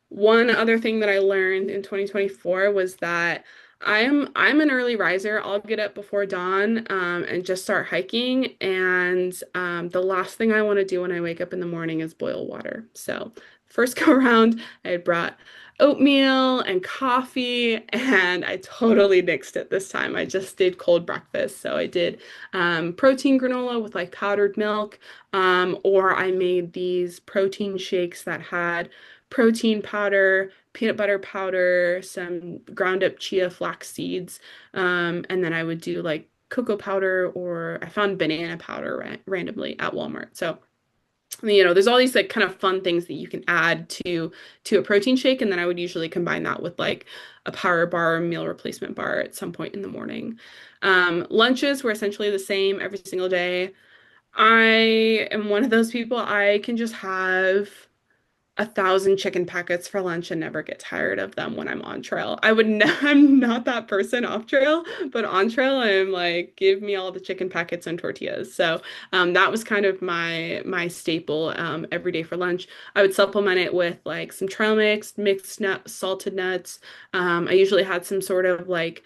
one other thing that I learned in 2024 was that I'm an early riser. I'll get up before dawn and just start hiking. And the last thing I want to do when I wake up in the morning is boil water. So first go around, I had brought oatmeal and coffee, and I totally nixed it this time. I just did cold breakfast. So I did protein granola with like powdered milk, or I made these protein shakes that had protein powder, peanut butter powder, some ground up chia flax seeds, and then I would do like cocoa powder, or I found banana powder randomly at Walmart. So there's all these like kind of fun things that you can add to a protein shake, and then I would usually combine that with like a power bar or meal replacement bar at some point in the morning. Lunches were essentially the same every single day. I am one of those people, I can just have 1,000 chicken packets for lunch and never get tired of them when I'm on trail. I'm not that person off trail, but on trail I'm like, give me all the chicken packets and tortillas. So that was kind of my staple every day for lunch. I would supplement it with like some trail mix, mixed nuts, salted nuts. I usually had some sort of like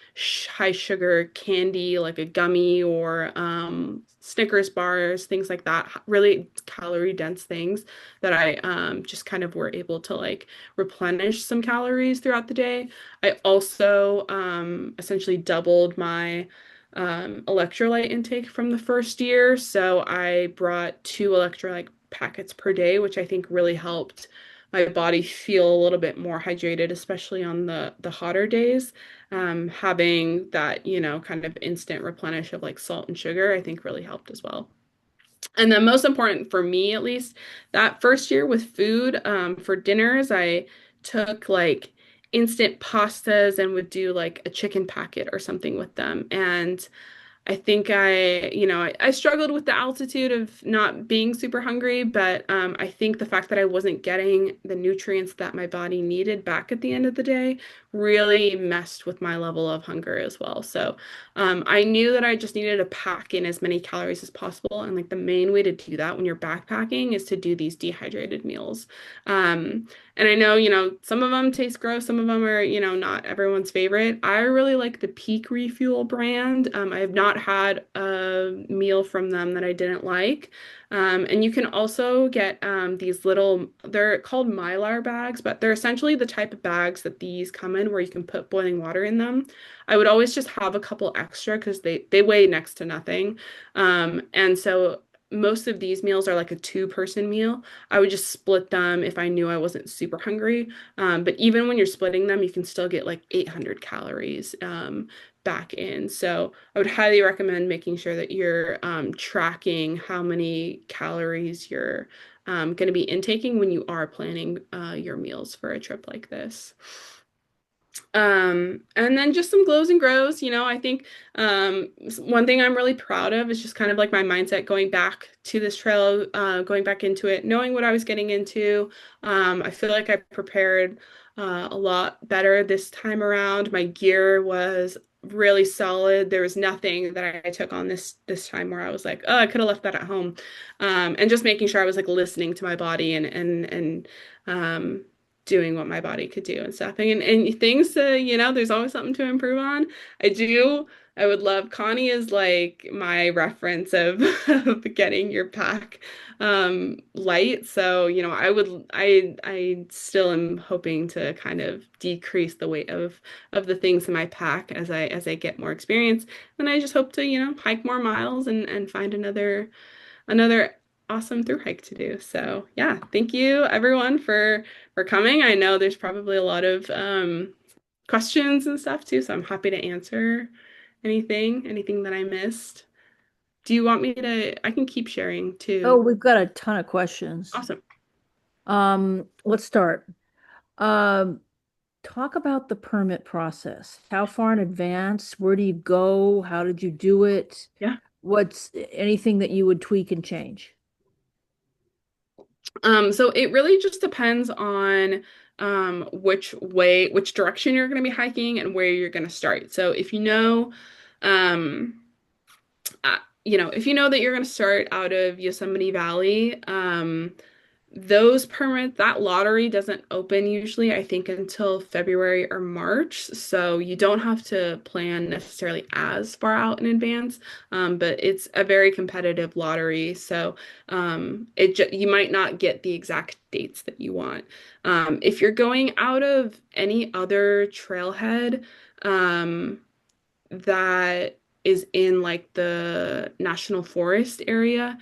high sugar candy, like a gummy or Snickers bars, things like that. Really calorie dense things that I just kind of were able to like replenish some calories throughout the day. I also essentially doubled my electrolyte intake from the first year. So I brought 2 electrolyte packets per day, which I think really helped my body feel a little bit more hydrated, especially on the hotter days. Having that, kind of instant replenish of like salt and sugar, I think really helped as well. And then most important for me, at least, that first year with food, for dinners, I took like instant pastas and would do like a chicken packet or something with them. And I think I struggled with the altitude of not being super hungry, but I think the fact that I wasn't getting the nutrients that my body needed back at the end of the day really messed with my level of hunger as well. So I knew that I just needed to pack in as many calories as possible. And like the main way to do that when you're backpacking is to do these dehydrated meals. And I know, some of them taste gross, some of them are, not everyone's favorite. I really like the Peak Refuel brand. I have not had a meal from them that I didn't like. And you can also get these little, they're called Mylar bags, but they're essentially the type of bags that these come in where you can put boiling water in them. I would always just have a couple extra because they weigh next to nothing. And so most of these meals are like a two-person meal. I would just split them if I knew I wasn't super hungry. But even when you're splitting them, you can still get like 800 calories back in. So I would highly recommend making sure that you're tracking how many calories you're going to be intaking when you are planning your meals for a trip like this. And then just some glows and grows, I think one thing I'm really proud of is just kind of like my mindset going back to this trail, going back into it, knowing what I was getting into. I feel like I prepared a lot better this time around. My gear was really solid. There was nothing that I took on this time where I was like, oh, I could have left that at home. And just making sure I was like listening to my body and um doing what my body could do and stuff. And things to, there's always something to improve on. I do. I would love Connie is like my reference of, of getting your pack light. So, I still am hoping to kind of decrease the weight of the things in my pack as I get more experience. And I just hope to, hike more miles and find another awesome through hike to do. So yeah, thank you everyone for coming. I know there's probably a lot of questions and stuff too, so I'm happy to answer anything that I missed. Do you want me to? I can keep sharing Oh, too. we've got a ton of questions. Awesome. Let's start. Um, Talk about the permit process. How far in advance? Where do you go? How did you do it? Yeah. What's anything that you would tweak and change? So it really just depends on which direction you're going to be hiking and where you're going to start. So um, if you know that you're going to start out of Yosemite Valley, those permits, that lottery doesn't open usually, I think, until February or March. So you don't have to plan necessarily as far out in advance, but it's a very competitive lottery. So you might not get the exact dates that you want. If you're going out of any other trailhead, that is in like the national forest area,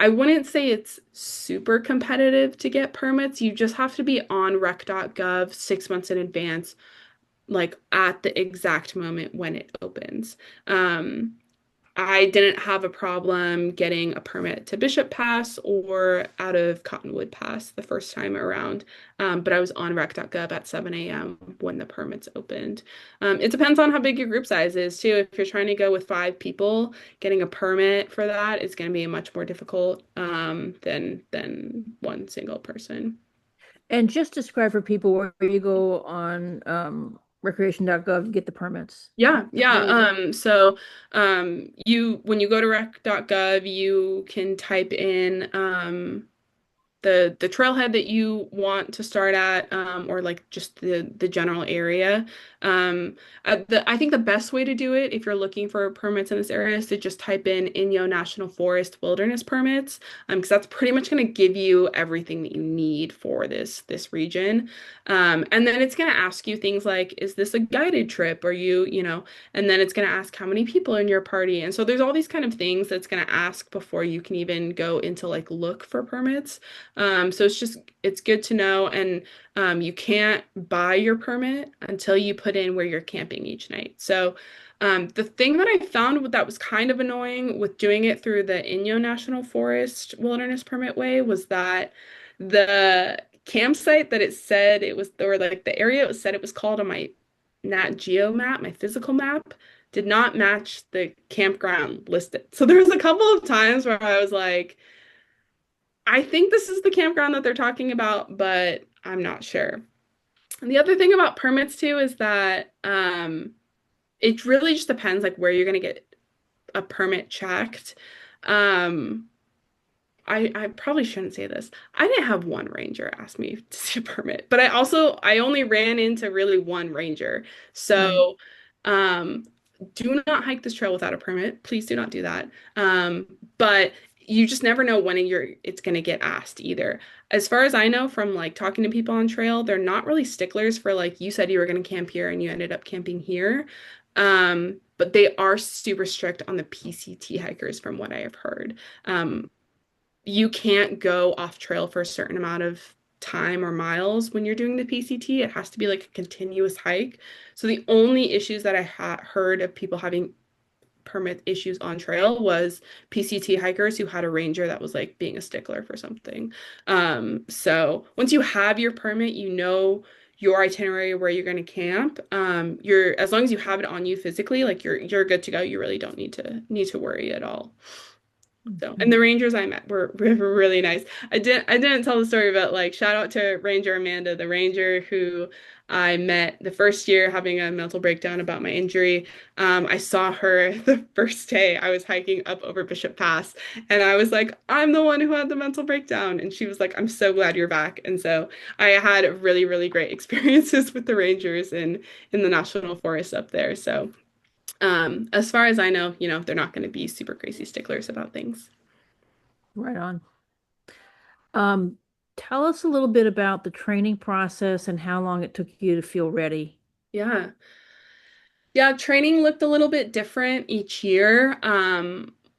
I wouldn't say it's super competitive to get permits. You just have to be on rec.gov 6 months in advance, like at the exact moment when it opens. I didn't have a problem getting a permit to Bishop Pass or out of Cottonwood Pass the first time around, but I was on rec.gov at 7 a.m. when the permits opened. It depends on how big your group size is too. If you're trying to go with 5 people, getting a permit for that is going to be much more difficult than one single person. And just describe for people where you go on recreation.gov to get the permits. Yeah, yeah. Where is it? You when you go to rec.gov, you can type in the trailhead that you want to start at, or like just the general area. I think the best way to do it if you're looking for permits in this area is to just type in Inyo National Forest wilderness permits, because that's pretty much going to give you everything that you need for this region. And then it's going to ask you things like, is this a guided trip? Or and then it's going to ask how many people in your party. And so there's all these kind of things that's going to ask before you can even go into like look for permits. So it's good to know. And you can't buy your permit until you put in where you're camping each night. So the thing that I found that was kind of annoying with doing it through the Inyo National Forest Wilderness Permit Way was that the campsite that it said it was, or like the area it said it was called on my Nat Geo map, my physical map, did not match the campground listed. So there was a couple of times where I was like, I think this is the campground that they're talking about, but I'm not sure. And the other thing about permits too is that it really just depends like where you're going to get a permit checked. Um, I probably shouldn't say this. I didn't have one ranger ask me to see a permit, but I only ran into really one ranger. Right. So do not hike this trail without a permit. Please do not do that. But you just never know when it's going to get asked either. As far as I know from like talking to people on trail, they're not really sticklers for like you said you were going to camp here and you ended up camping here. But they are super strict on the PCT hikers from what I have heard. You can't go off trail for a certain amount of time or miles when you're doing the PCT. It has to be like a continuous hike. So the only issues that I heard of people having permit issues on trail was PCT hikers who had a ranger that was like being a stickler for something. So once you have your permit, your itinerary where you're going to camp, you're as long as you have it on you physically, like you're good to go. You really don't need to worry at all. So, and Mhm. the Rangers I met were really nice. I didn't tell the story, but like shout out to Ranger Amanda, the Ranger who I met the first year having a mental breakdown about my injury. I saw her the first day I was hiking up over Bishop Pass, and I was like, I'm the one who had the mental breakdown, and she was like, I'm so glad you're back. And so I had really, really great experiences with the Rangers in the national forest up there. So. As far as I know, they're not going to be super crazy sticklers about things. Right on. Um, Tell us a little bit about the training process and how long it took you to feel ready. Yeah. Yeah, training looked a little bit different each year.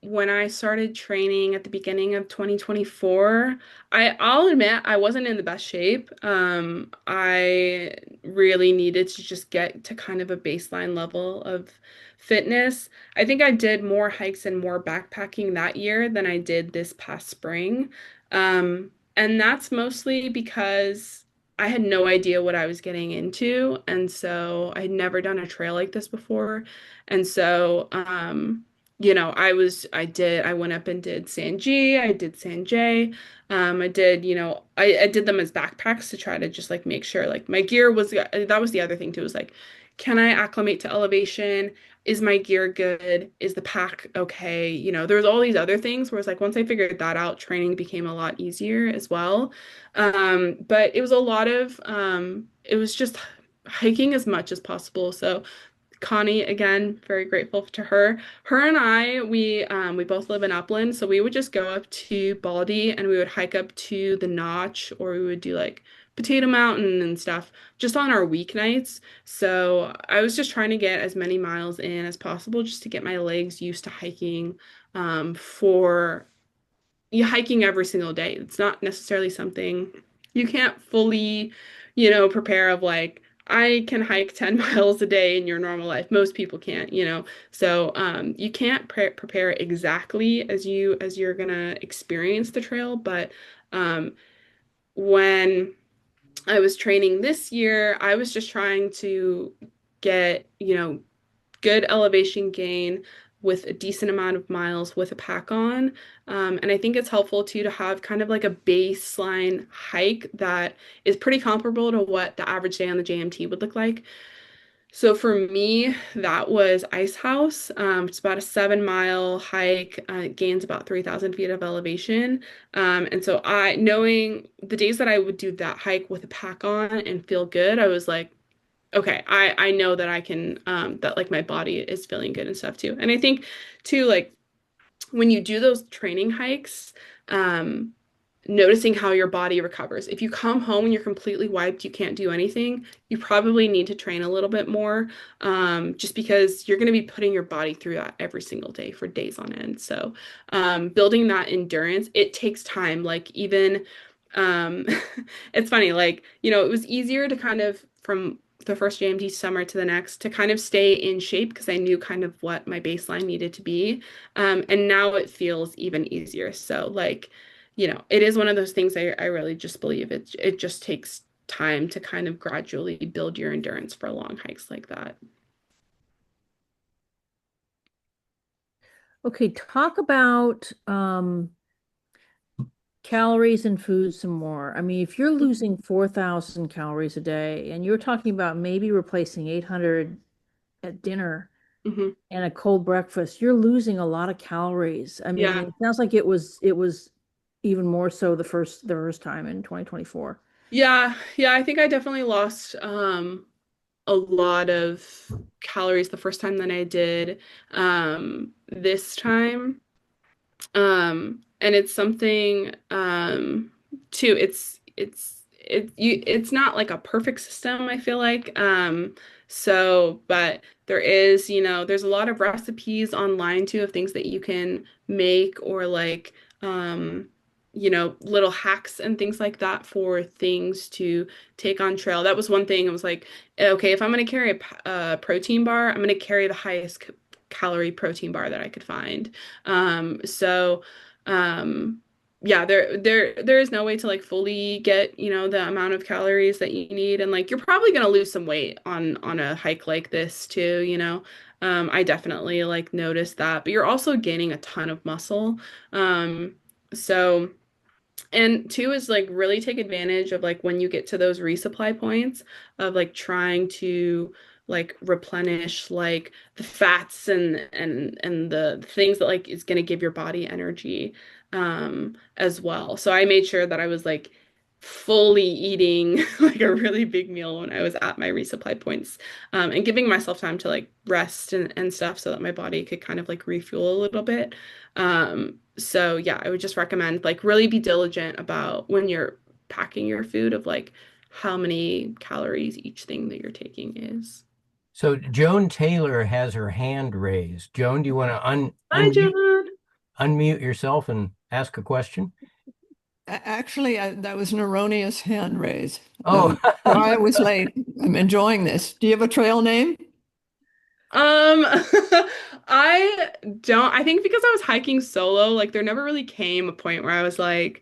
When I started training at the beginning of 2024, I'll admit I wasn't in the best shape. I really needed to just get to kind of a baseline level of fitness. I think I did more hikes and more backpacking that year than I did this past spring. And that's mostly because I had no idea what I was getting into, and so I had never done a trail like this before. And so, I went up and did San G, I did San J. I did them as backpacks to try to just like make sure like my gear was, that was the other thing too, was like, can I acclimate to elevation? Is my gear good? Is the pack okay? There's all these other things where it's like once I figured that out, training became a lot easier as well. But it was a lot of it was just hiking as much as possible. So Connie, again, very grateful to her. Her and I, we both live in Upland, so we would just go up to Baldy and we would hike up to the Notch, or we would do like Potato Mountain and stuff just on our weeknights. So I was just trying to get as many miles in as possible just to get my legs used to hiking for you hiking every single day. It's not necessarily something you can't fully, prepare of like, I can hike 10 miles a day in your normal life. Most people can't. So you can't prepare exactly as you're gonna experience the trail, but when I was training this year, I was just trying to get, good elevation gain with a decent amount of miles with a pack on. And I think it's helpful too to have kind of like a baseline hike that is pretty comparable to what the average day on the JMT would look like. So for me, that was Ice House. It's about a 7 mile hike. It gains about 3,000 feet of elevation. And so knowing the days that I would do that hike with a pack on and feel good, I was like, okay, I know that I can that like my body is feeling good and stuff too. And I think too, like when you do those training hikes, um noticing how your body recovers. If you come home and you're completely wiped, you can't do anything, you probably need to train a little bit more, just because you're going to be putting your body through that every single day for days on end. So building that endurance, it takes time. Like even um, it's funny, like, it was easier to kind of from the first JMT summer to the next to kind of stay in shape because I knew kind of what my baseline needed to be. And now it feels even easier. So like, it is one of those things I really just believe it just takes time to kind of gradually build your endurance for long hikes like that. Okay, talk about calories and food some more. I mean, if you're losing 4,000 calories a day and you're talking about maybe replacing 800 at dinner Hmm. and a cold breakfast, you're losing a lot of calories. I mean, Yeah. it sounds like it was even more so the first time in 2024. Yeah. Yeah. I think I definitely lost a lot of calories the first time than I did this time. And it's something too, it's not like a perfect system, I feel like. But there is, there's a lot of recipes online too of things that you can make or like little hacks and things like that for things to take on trail. That was one thing. It was like, okay, if I'm going to carry a protein bar, I'm going to carry the highest calorie protein bar that I could find. So, um, yeah, there is no way to like fully get, the amount of calories that you need. And like you're probably gonna lose some weight on a hike like this too, you know. I definitely like noticed that, but you're also gaining a ton of muscle. Um, so and two is like really take advantage of like when you get to those resupply points of like trying to like replenish like the fats and the things that like is going to give your body energy as well. So I made sure that I was like fully eating like a really big meal when I was at my resupply points, and giving myself time to like rest and stuff so that my body could kind of like refuel a little bit. So yeah, I would just recommend like really be diligent about when you're packing your food of like how many calories each thing that you're taking is. So Joan Taylor has her hand raised. Joan, do you want to Hi, John. unmute yourself and ask a question? Actually, that was an erroneous hand raise. Oh, Sorry I was late. I'm enjoying this. Do you have a trail name? Um, I don't, I think because I was hiking solo, like there never really came a point where I was like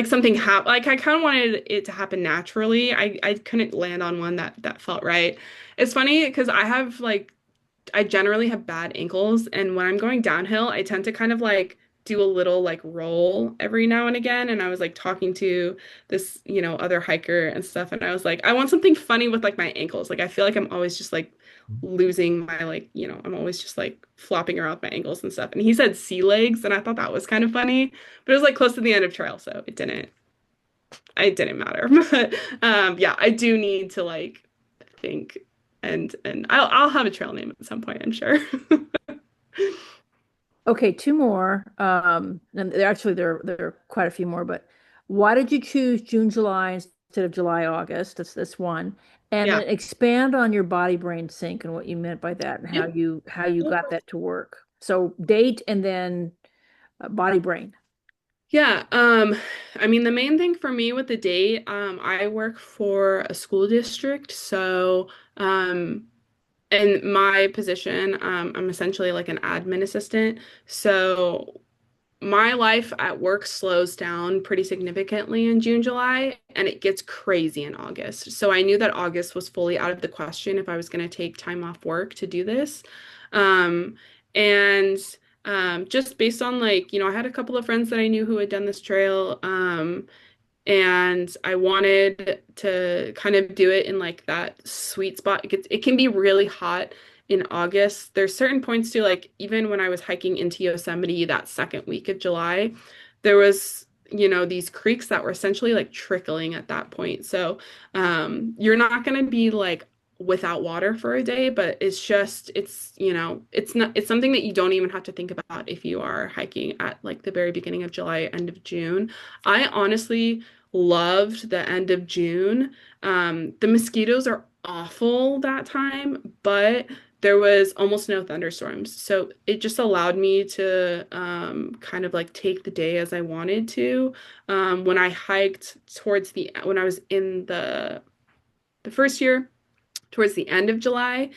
something happened. Like I kind of wanted it to happen naturally. I couldn't land on one that felt right. It's funny because I generally have bad ankles, and when I'm going downhill, I tend to kind of like do a little like roll every now and again. And I was like talking to this, other hiker and stuff, and I was like, I want something funny with like my ankles. Like I feel like I'm always just like losing my like, I'm always just like flopping around with my ankles and stuff. And he said sea legs, and I thought that was kind of funny, but it was like close to the end of trail, so it didn't matter. But yeah, I do need to like think and I'll have a trail name at some point, I'm sure. Okay, two more. And there are quite a few more, but why did you choose June, July instead of July, August? That's one. And Yeah. then expand on your body brain sync and what you meant by that and how you got that to work. So date and then body brain. Yeah, I mean the main thing for me with the date, I work for a school district, so in my position, I'm essentially like an admin assistant. So my life at work slows down pretty significantly in June, July, and it gets crazy in August. So I knew that August was fully out of the question if I was going to take time off work to do this. Um, and just based on like, I had a couple of friends that I knew who had done this trail. And I wanted to kind of do it in like that sweet spot. It can be really hot in August. There's certain points too, like even when I was hiking into Yosemite that second week of July, there was, these creeks that were essentially like trickling at that point. So you're not gonna be like without water for a day, but it's something that you don't even have to think about if you are hiking at like the very beginning of July, end of June. I honestly loved the end of June. The mosquitoes are awful that time, but there was almost no thunderstorms. So it just allowed me to kind of like take the day as I wanted to. When I hiked when I was in the first year, towards the end of July,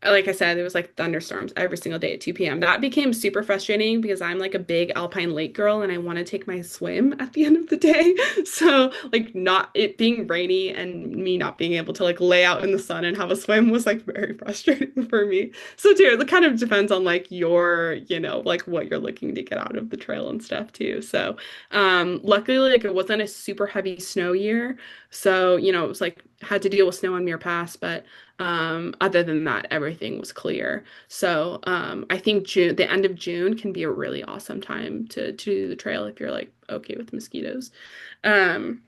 like I said, it was like thunderstorms every single day at 2 p.m. That became super frustrating because I'm like a big Alpine Lake girl and I want to take my swim at the end of the day. So, like, not it being rainy and me not being able to like lay out in the sun and have a swim was like very frustrating for me. So, too, it kind of depends on like like what you're looking to get out of the trail and stuff too. So, luckily, like it wasn't a super heavy snow year. So, it was like had to deal with snow on Muir Pass, but other than that, everything was clear. So I think the end of June can be a really awesome time to do the trail if you're like okay with mosquitoes. Um,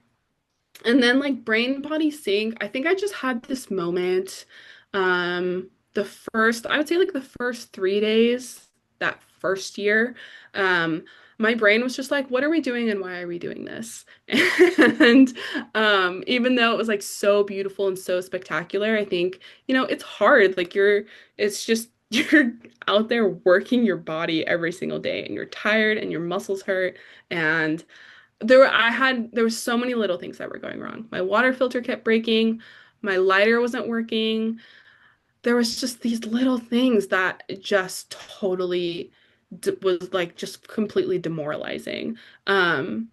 and then like brain body sync, I think I just had this moment. I would say like the first 3 days that first year, um, my brain was just like, what are we doing and why are we doing this? And even though it was like so beautiful and so spectacular, I think, it's hard. Like it's just you're out there working your body every single day and you're tired and your muscles hurt. And there were so many little things that were going wrong. My water filter kept breaking, my lighter wasn't working. There was just these little things that just totally was like just completely demoralizing. And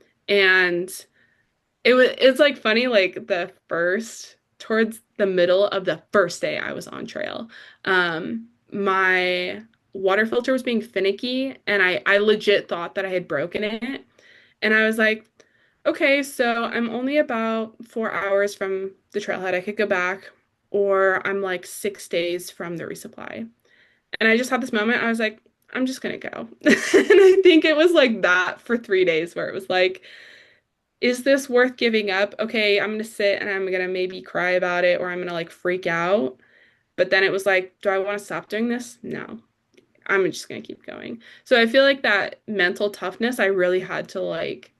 it's like funny, like the first towards the middle of the first day I was on trail, my water filter was being finicky, and I legit thought that I had broken it. And I was like, okay, so I'm only about 4 hours from the trailhead. I could go back, or I'm like 6 days from the resupply. And I just had this moment. I was like, I'm just gonna go. And I think it was like that for 3 days, where it was like, is this worth giving up? Okay, I'm gonna sit and I'm gonna maybe cry about it, or I'm gonna like freak out. But then it was like, do I want to stop doing this? No. I'm just gonna keep going. So I feel like that mental toughness I really had to like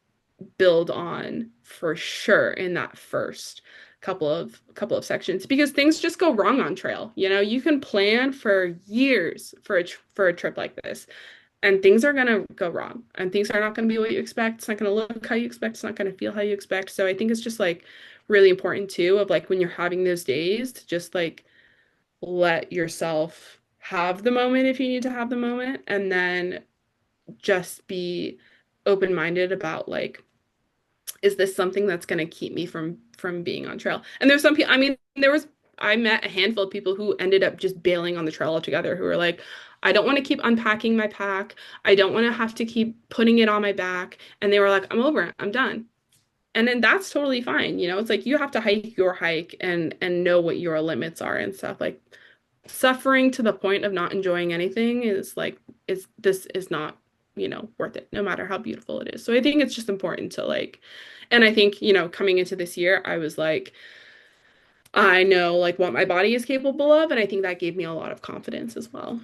build on for sure in that first couple of sections, because things just go wrong on trail. You know, you can plan for years for a trip like this, and things are gonna go wrong, and things are not gonna be what you expect. It's not gonna look how you expect. It's not gonna feel how you expect. So I think it's just like really important too, of like when you're having those days, to just like let yourself have the moment if you need to have the moment, and then just be open-minded about like, is this something that's going to keep me from being on trail? And there's some people, I mean, I met a handful of people who ended up just bailing on the trail altogether, who were like, I don't want to keep unpacking my pack. I don't want to have to keep putting it on my back. And they were like, I'm over it. I'm done. And then that's totally fine. You know, it's like you have to hike your hike and know what your limits are and stuff. Like suffering to the point of not enjoying anything is like, this is not, worth it, no matter how beautiful it is. So I think it's just important to like, and I think, coming into this year, I was like, I know like what my body is capable of, and I think that gave me a lot of confidence as well.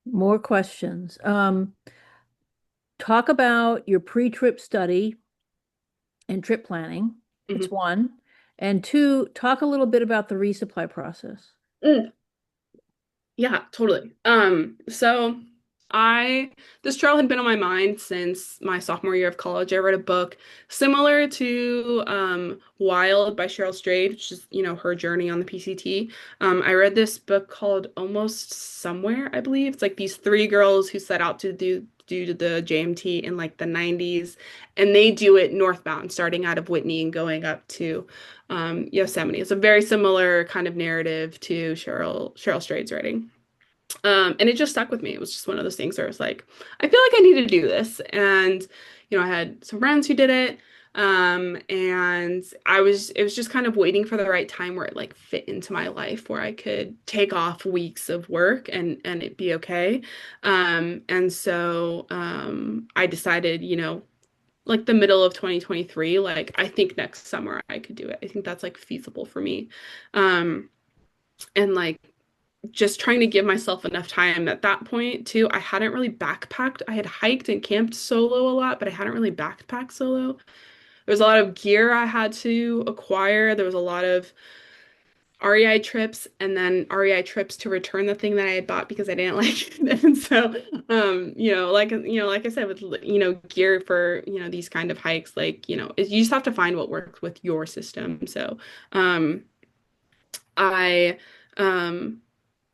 More questions. Talk about your pre-trip study and trip planning. It's Mhm. one. And two, talk a little bit about the resupply process. Mm. Yeah, totally. So I this trail had been on my mind since my sophomore year of college. I read a book similar to Wild by Cheryl Strayed, which is, her journey on the PCT. I read this book called Almost Somewhere, I believe. It's like these three girls who set out to do the JMT in like the 90s, and they do it northbound, starting out of Whitney and going up to Yosemite. It's a very similar kind of narrative to Cheryl Strayed's writing. And it just stuck with me. It was just one of those things where I was like, I feel like I need to do this. And, I had some friends who did it. And it was just kind of waiting for the right time where it like fit into my life, where I could take off weeks of work and it be okay. And so, I decided, like the middle of 2023, like I think next summer I could do it. I think that's like feasible for me. And like just trying to give myself enough time at that point too. I hadn't really backpacked. I had hiked and camped solo a lot, but I hadn't really backpacked solo. There was a lot of gear I had to acquire. There was a lot of REI trips, and then REI trips to return the thing that I had bought because I didn't like it. And so, like I said, with, gear for, these kind of hikes, like, you just have to find what works with your system. So, um, I, um,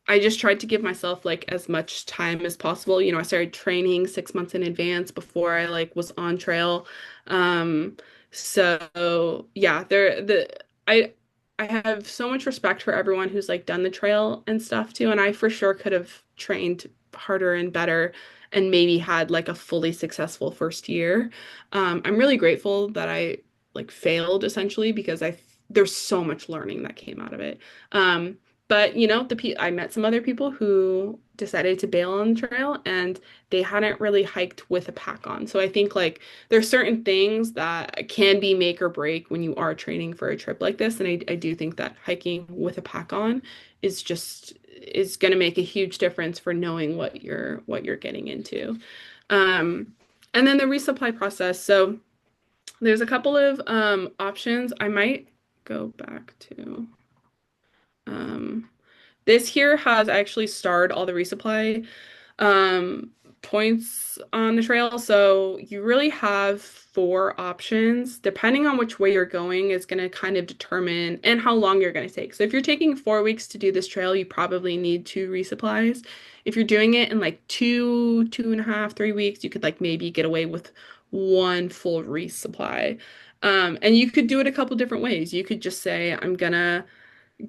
I just tried to give myself like as much time as possible. I started training 6 months in advance before I like was on trail. Um, so yeah, I I have so much respect for everyone who's like done the trail and stuff too, and I for sure could have trained harder and better and maybe had like a fully successful first year. I'm really grateful that I like failed essentially, because there's so much learning that came out of it. But I met some other people who decided to bail on the trail, and they hadn't really hiked with a pack on. So I think like there's certain things that can be make or break when you are training for a trip like this. And I do think that hiking with a pack on is going to make a huge difference for knowing what you're getting into. Um, and then the resupply process. So there's a couple of options. I might go back to. Um, this here has actually starred all the resupply points on the trail. So you really have four options. Depending on which way you're going is going to kind of determine and how long you're going to take. So if you're taking 4 weeks to do this trail, you probably need two resupplies. If you're doing it in like 2.5, 3 weeks, you could like maybe get away with one full resupply. And you could do it a couple different ways. You could just say, I'm gonna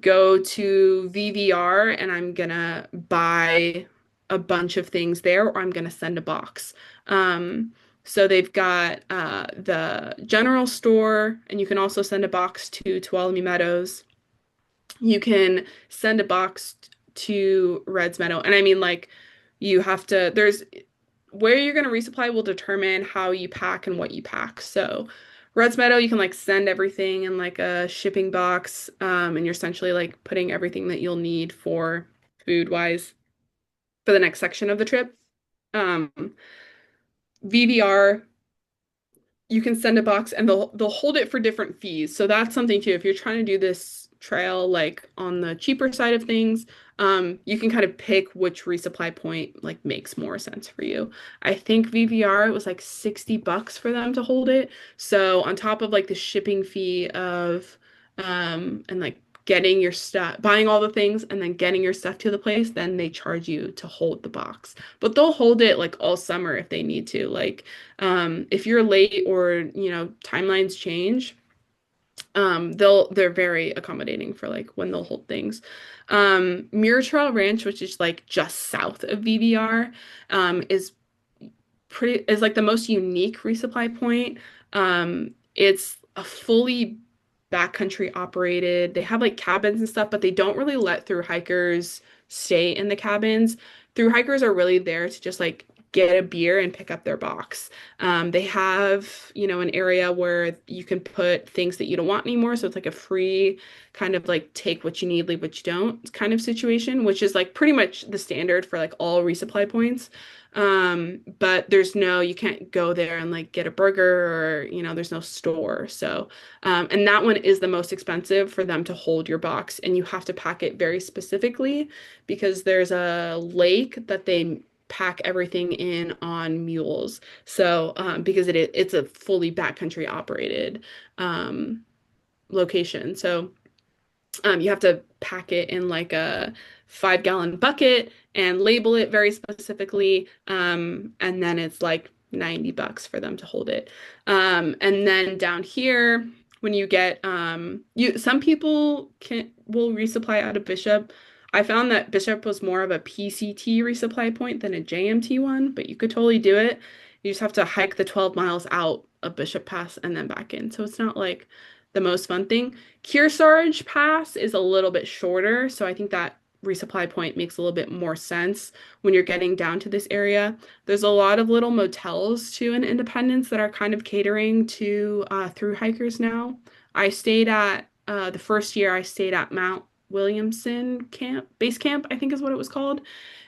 go to VVR and I'm gonna buy a bunch of things there, or I'm gonna send a box. So they've got the general store, and you can also send a box to Tuolumne Meadows. You can send a box to Reds Meadow, and I mean like you have to. There's where you're gonna resupply will determine how you pack and what you pack. So Reds Meadow, you can like send everything in like a shipping box, and you're essentially like putting everything that you'll need for food wise for the next section of the trip. Um, VVR, you can send a box and they'll hold it for different fees. So that's something too. If you're trying to do this trail like on the cheaper side of things, you can kind of pick which resupply point like makes more sense for you. I think VVR it was like $60 for them to hold it. So on top of like the shipping fee of and like getting your stuff, buying all the things and then getting your stuff to the place, then they charge you to hold the box. But they'll hold it like all summer if they need to. Like if you're late or, timelines change, they're very accommodating for like when they'll hold things. Muir Trail Ranch, which is like just south of VVR, is like the most unique resupply point. It's a fully backcountry operated. They have like cabins and stuff, but they don't really let through hikers stay in the cabins. Through hikers are really there to just like get a beer and pick up their box. They have, an area where you can put things that you don't want anymore. So it's like a free kind of like take what you need, leave what you don't kind of situation, which is like pretty much the standard for like all resupply points. But you can't go there and like get a burger or, there's no store. So, and that one is the most expensive for them to hold your box and you have to pack it very specifically because there's a lake that they pack everything in on mules. So, because it's a fully backcountry operated, location. So, you have to pack it in like a 5-gallon bucket and label it very specifically. And then it's like $90 for them to hold it. And then down here, when you get some people will resupply out of Bishop. I found that Bishop was more of a PCT resupply point than a JMT one, but you could totally do it. You just have to hike the 12 miles out of Bishop Pass and then back in. So it's not like the most fun thing. Kearsarge Pass is a little bit shorter, so I think that resupply point makes a little bit more sense when you're getting down to this area. There's a lot of little motels too in Independence that are kind of catering to through hikers now. I stayed at the first year I stayed at Mount Williamson base camp, I think is what it was called.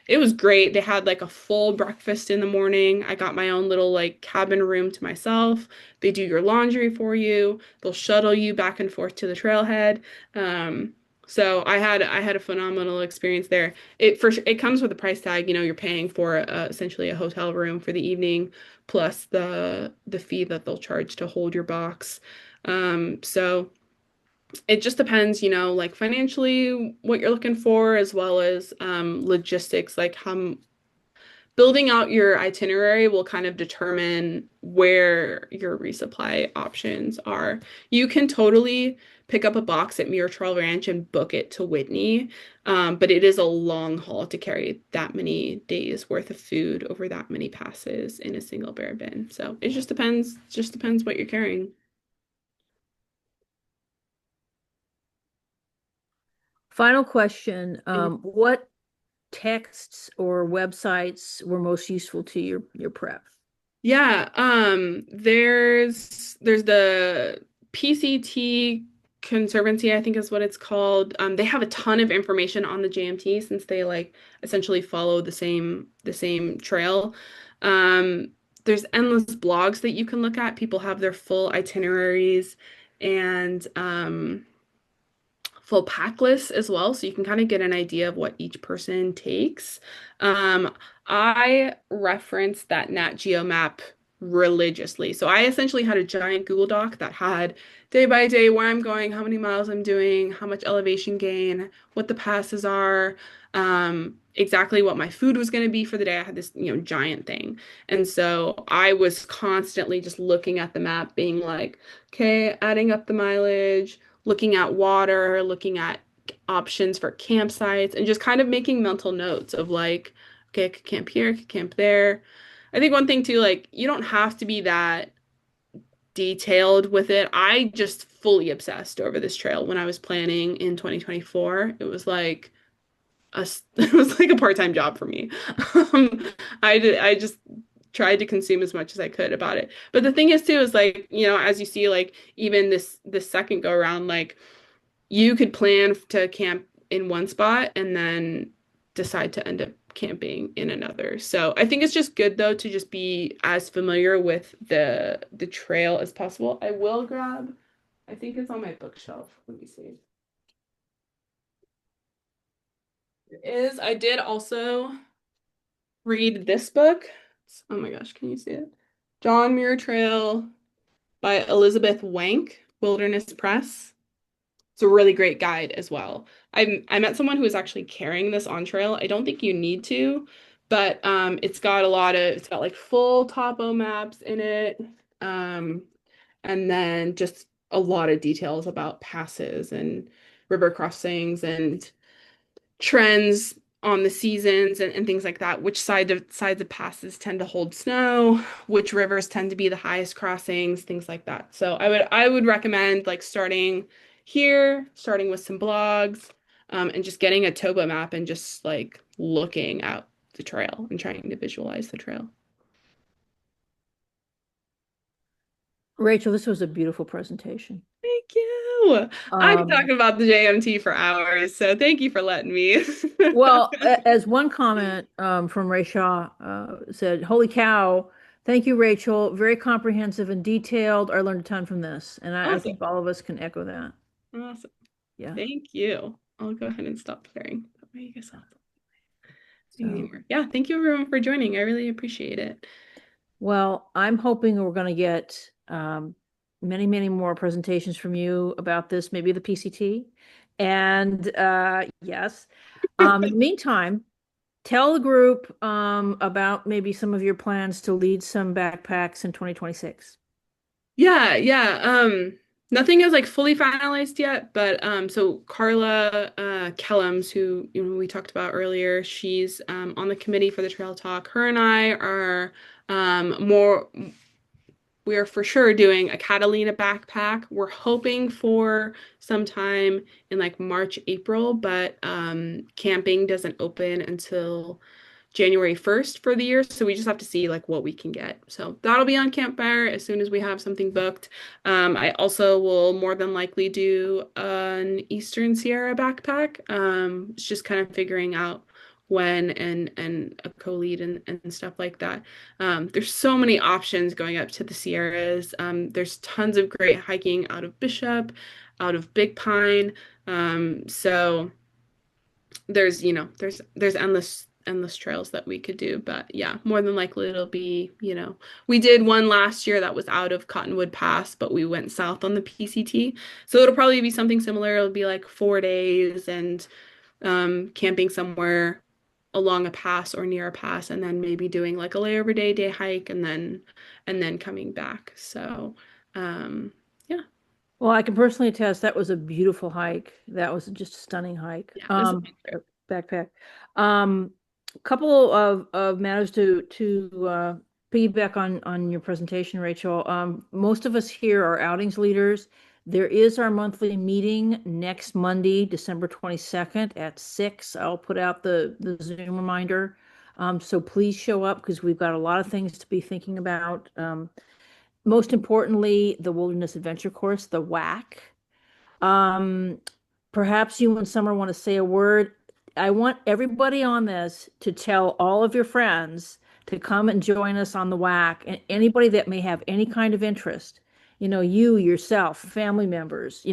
It was great. They had like a full breakfast in the morning. I got my own little like cabin room to myself. They do your laundry for you. They'll shuttle you back and forth to the trailhead. So I had a phenomenal experience there. It comes with a price tag. You're paying for essentially a hotel room for the evening, plus the fee that they'll charge to hold your box. So it just depends, like financially what you're looking for, as well as logistics, like how building out your itinerary will kind of determine where your resupply options are. You can totally pick up a box at Muir Trail Ranch and book it to Whitney, but it is a long haul to carry that many days worth of food over that many passes in a single bear bin. So it just depends what you're carrying. Final question. What texts or websites were most useful to your prep? Yeah, there's the PCT Conservancy, I think is what it's called. They have a ton of information on the JMT since they like essentially follow the same trail. There's endless blogs that you can look at. People have their full itineraries and full pack list as well, so you can kind of get an idea of what each person takes. Um, I referenced that Nat Geo map religiously. So I essentially had a giant Google Doc that had day by day where I'm going, how many miles I'm doing, how much elevation gain, what the passes are, exactly what my food was going to be for the day. I had this, giant thing. And so I was constantly just looking at the map, being like, okay, adding up the mileage, looking at water, looking at options for campsites, and just kind of making mental notes of like, okay, I could camp here, I could camp there. I think one thing too, like, you don't have to be that detailed with it. I just fully obsessed over this trail when I was planning in 2024. It was like it was like a part-time job for me. I just tried to consume as much as I could about it. But the thing is too is like, as you see, like even this second go around, like you could plan to camp in one spot and then decide to end up camping in another. So I think it's just good though to just be as familiar with the trail as possible. I will grab, I think it's on my bookshelf. Let me see. It is. I did also read this book. Oh my gosh, can you see it? John Muir Trail by Elizabeth Wank, Wilderness Press. It's a really great guide as well. I met someone who was actually carrying this on trail. I don't think you need to, but it's got like full topo maps in it. Um, and then just a lot of details about passes and river crossings and trends on the seasons and things like that, which sides of passes tend to hold snow, which rivers tend to be the highest crossings, things like that. So I would recommend like starting here, starting with some blogs, and just getting a topo map and just like looking at the trail and trying to visualize the trail. Rachel, this was a beautiful presentation. Thank you. I could talk about the JMT for hours, so thank you for letting me. Well, as one comment from Ray Shaw said, "Holy cow! Thank you, Rachel. Very comprehensive and detailed. I learned a ton from this, and I think all of us can echo that." Awesome. Yeah. Thank you. I'll go ahead and stop sharing. That way you guys have So, yeah, thank you everyone for joining. I really appreciate it. well, I'm hoping we're going to get many, many more presentations from you about this, maybe the PCT. And yes, in the meantime, tell the group about maybe some of your plans to lead some backpacks in 2026. Yeah. Nothing is like fully finalized yet, but so Carla Kellums, who we talked about earlier, she's on the committee for the Trail Talk. Her and I are more we are for sure doing a Catalina backpack. We're hoping for sometime in like March, April, but camping doesn't open until January 1st for the year. So we just have to see like what we can get. So that'll be on Campfire as soon as we have something booked. I also will more than likely do an Eastern Sierra backpack. It's just kind of figuring out when and a co-lead and stuff like that. There's so many options going up to the Sierras. There's tons of great hiking out of Bishop, out of Big Pine. So there's endless trails that we could do. But yeah, more than likely it'll be, we did one last year that was out of Cottonwood Pass, but we went south on the PCT. So it'll probably be something similar. It'll be like 4 days and camping somewhere along a pass or near a pass, and then maybe doing like a layover day hike and then coming back. So yeah. Well, I can personally attest that was a beautiful hike. That was just a stunning hike. Yeah, it was a big trip. Backpack. Couple of matters to piggyback on your presentation, Rachel. Most of us here are outings leaders. There is our monthly meeting next Monday, December 22nd at 6. I'll put out the Zoom reminder. So please show up because we've got a lot of things to be thinking about. Most importantly, the Wilderness Adventure Course, the WAC. Perhaps you and Summer want to say a word. I want everybody on this to tell all of your friends to come and join us on the WAC, and anybody that may have any kind of interest, you yourself, family members,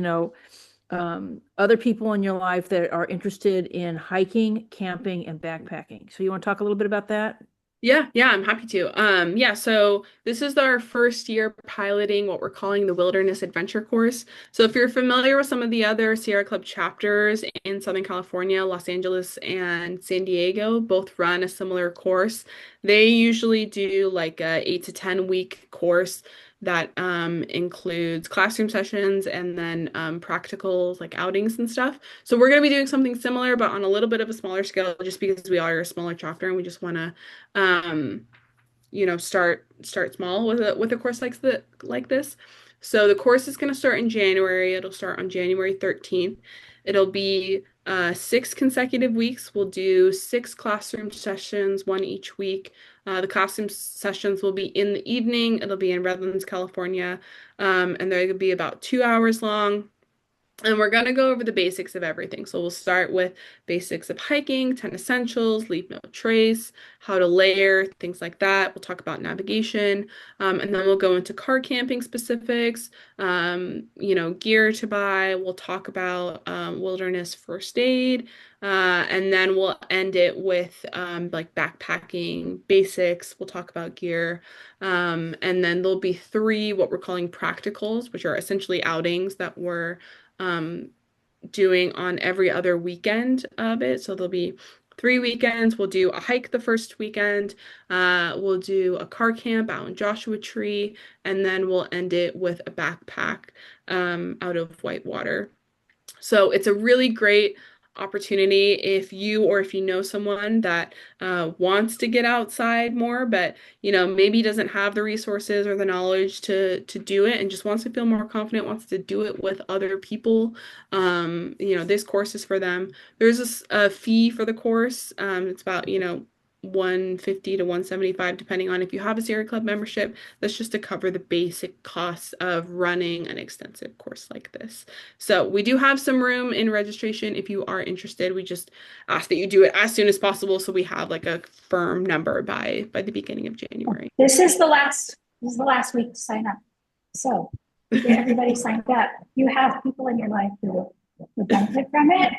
other people in your life that are interested in hiking, camping, and backpacking. So you want to talk a little bit about that? Yeah, I'm happy to. Yeah, so this is our first year piloting what we're calling the Wilderness Adventure Course. So if you're familiar with some of the other Sierra Club chapters in Southern California, Los Angeles and San Diego both run a similar course. They usually do like a 8 to 10 week course that includes classroom sessions and then practicals like outings and stuff. So we're going to be doing something similar, but on a little bit of a smaller scale, just because we are a smaller chapter and we just want to um, start small with a course like this. So the course is going to start in January. It'll start on January 13th. It'll be 6 consecutive weeks. We'll do 6 classroom sessions, one each week. The classroom sessions will be in the evening. It'll be in Redlands, California, and they're going to be about 2 hours long. And we're going to go over the basics of everything. So we'll start with basics of hiking, 10 essentials, leave no trace, how to layer, things like that. We'll talk about navigation, and then we'll go into car camping specifics, gear to buy. We'll talk about wilderness first aid, and then we'll end it with like backpacking basics. We'll talk about gear. And then there'll be 3 what we're calling practicals, which are essentially outings that we're um, doing on every other weekend of it. So there'll be 3 weekends. We'll do a hike the first weekend. We'll do a car camp out in Joshua Tree, and then we'll end it with a backpack out of Whitewater. So it's a really great opportunity if you know someone that wants to get outside more, but maybe doesn't have the resources or the knowledge to do it and just wants to feel more confident, wants to do it with other people. This course is for them. There's a fee for the course. It's about 150 to 175 depending on if you have a Sierra Club membership. That's just to cover the basic costs of running an extensive course like this. So we do have some room in registration if you are interested. We just ask that you do it as soon as possible so we have like a firm number by the beginning of January. This is the last week to sign up. So get everybody signed up. You have people in your life who would benefit from it.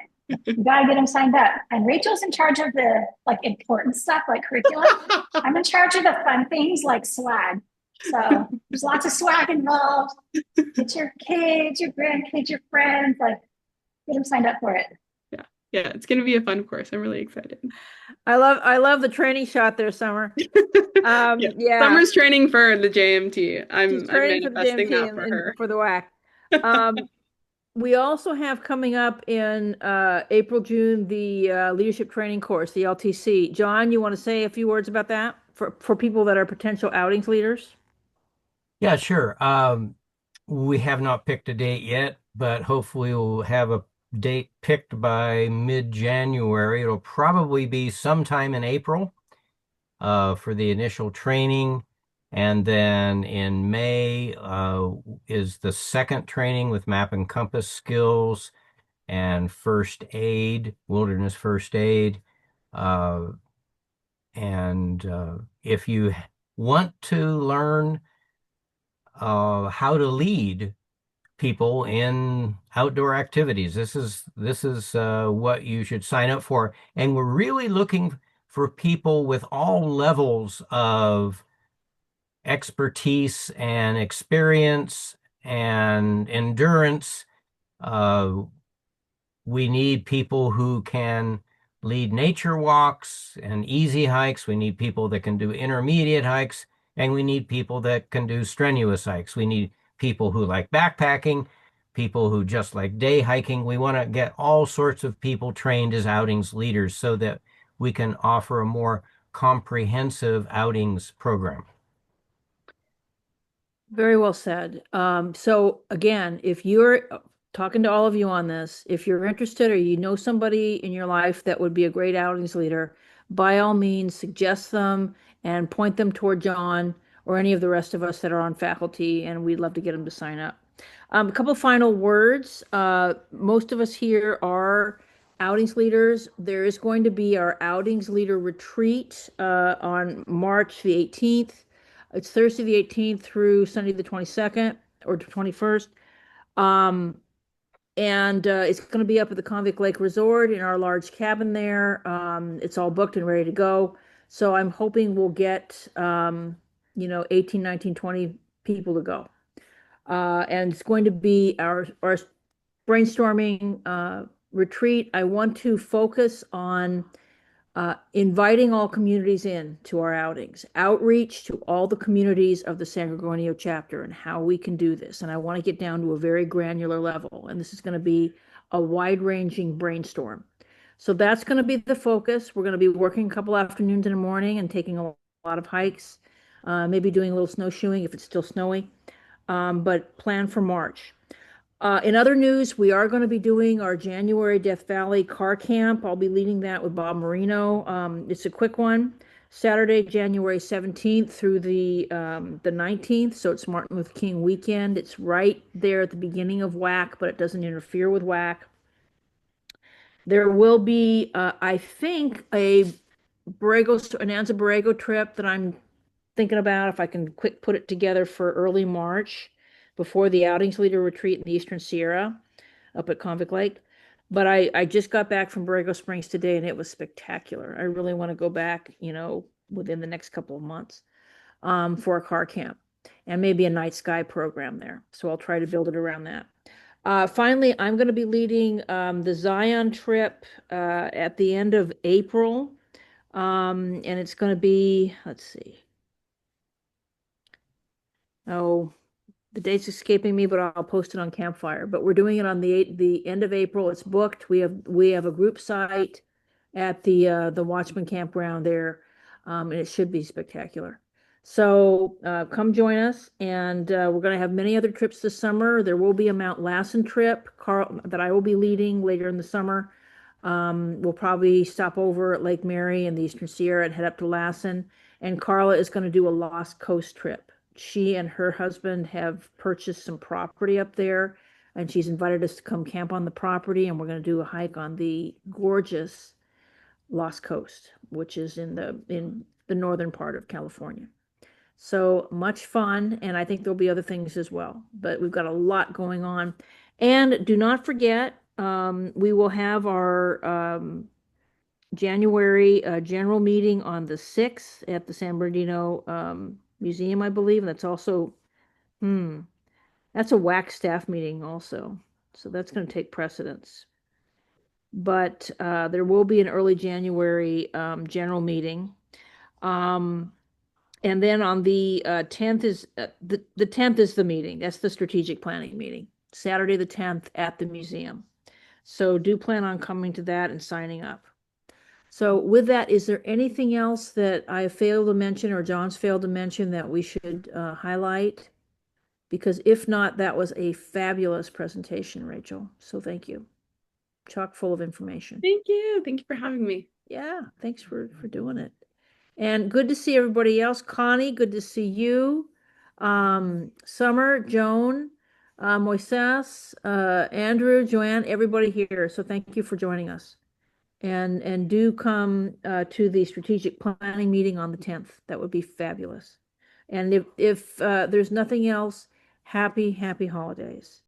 You got to get them signed up. And Rachel's in charge of the like important stuff like curriculum. I'm in charge of the fun things like swag. So there's lots of swag involved. Get your kids, your grandkids, your friends, like get them signed up for it. Yeah, it's going to be a fun course. I'm really excited. I love the training shot there, Summer. Yeah. Summer's training for the JMT. I'm training for the manifesting JMT that for her. for the WAC. We also have coming up in April, June, the leadership training course, the LTC. John, you want to say a few words about that for people that are potential outings leaders? Yeah, sure. We have not picked a date yet, but hopefully we'll have a date picked by mid-January. It'll probably be sometime in April for the initial training. And then in May is the second training with map and compass skills and first aid, wilderness first aid. If you want to learn how to lead people in outdoor activities, this is what you should sign up for. And we're really looking for people with all levels of expertise and experience and endurance. We need people who can lead nature walks and easy hikes. We need people that can do intermediate hikes, and we need people that can do strenuous hikes. We need people who like backpacking, people who just like day hiking. We want to get all sorts of people trained as outings leaders so that we can offer a more comprehensive outings program. Very well said. So again, if you're talking to all of you on this, if you're interested or you know somebody in your life that would be a great outings leader, by all means, suggest them and point them toward John or any of the rest of us that are on faculty, and we'd love to get them to sign up. A couple of final words. Most of us here are outings leaders. There is going to be our outings leader retreat on March the 18th. It's Thursday the 18th through Sunday the 22nd or 21st. And it's going to be up at the Convict Lake Resort in our large cabin there. It's all booked and ready to go. So I'm hoping we'll get, 18, 19, 20 people to go. And it's going to be our brainstorming retreat. I want to focus on inviting all communities in to our outings, outreach to all the communities of the San Gorgonio chapter and how we can do this. And I want to get down to a very granular level. And this is going to be a wide-ranging brainstorm. So that's going to be the focus. We're going to be working a couple afternoons in the morning and taking a lot of hikes, maybe doing a little snowshoeing if it's still snowy, but plan for March. In other news, we are going to be doing our January Death Valley car camp. I'll be leading that with Bob Marino. It's a quick one. Saturday, January 17th through the 19th. So it's Martin Luther King weekend. It's right there at the beginning of WAC, but it doesn't interfere with WAC. There will be, I think, an Anza Borrego trip that I'm thinking about if I can quick put it together for early March before the outings leader retreat in the Eastern Sierra up at Convict Lake. But I just got back from Borrego Springs today and it was spectacular. I really want to go back, within the next couple of months for a car camp and maybe a night sky program there. So I'll try to build it around that. Finally, I'm going to be leading the Zion trip at the end of April. And it's going to be, let's see. Oh, the date's escaping me, but I'll post it on Campfire. But we're doing it on the end of April. It's booked. We have a group site at the Watchman campground there, and it should be spectacular. So come join us, and we're going to have many other trips this summer. There will be a Mount Lassen trip, Carl, that I will be leading later in the summer. We'll probably stop over at Lake Mary in the Eastern Sierra and head up to Lassen. And Carla is going to do a Lost Coast trip. She and her husband have purchased some property up there, and she's invited us to come camp on the property, and we're going to do a hike on the gorgeous Lost Coast, which is in the northern part of California. So much fun, and I think there'll be other things as well, but we've got a lot going on. And do not forget, we will have our January general meeting on the 6th at the San Bernardino Museum, I believe. And that's also, that's a WAC staff meeting also. So that's going to take precedence. But there will be an early January general meeting. And then on the 10th is, the 10th is the meeting. That's the strategic planning meeting. Saturday the 10th at the museum. So do plan on coming to that and signing up. So with that, is there anything else that I failed to mention or John's failed to mention that we should highlight? Because if not, that was a fabulous presentation, Rachel. So thank you. Chock full of information. Thank you. Thank you for having me. Yeah, thanks for doing it. And good to see everybody else. Connie, good to see you. Summer, Joan, Moises, Andrew, Joanne, everybody here. So thank you for joining us. And do come to the strategic planning meeting on the 10th. That would be fabulous. And if there's nothing else, happy holidays.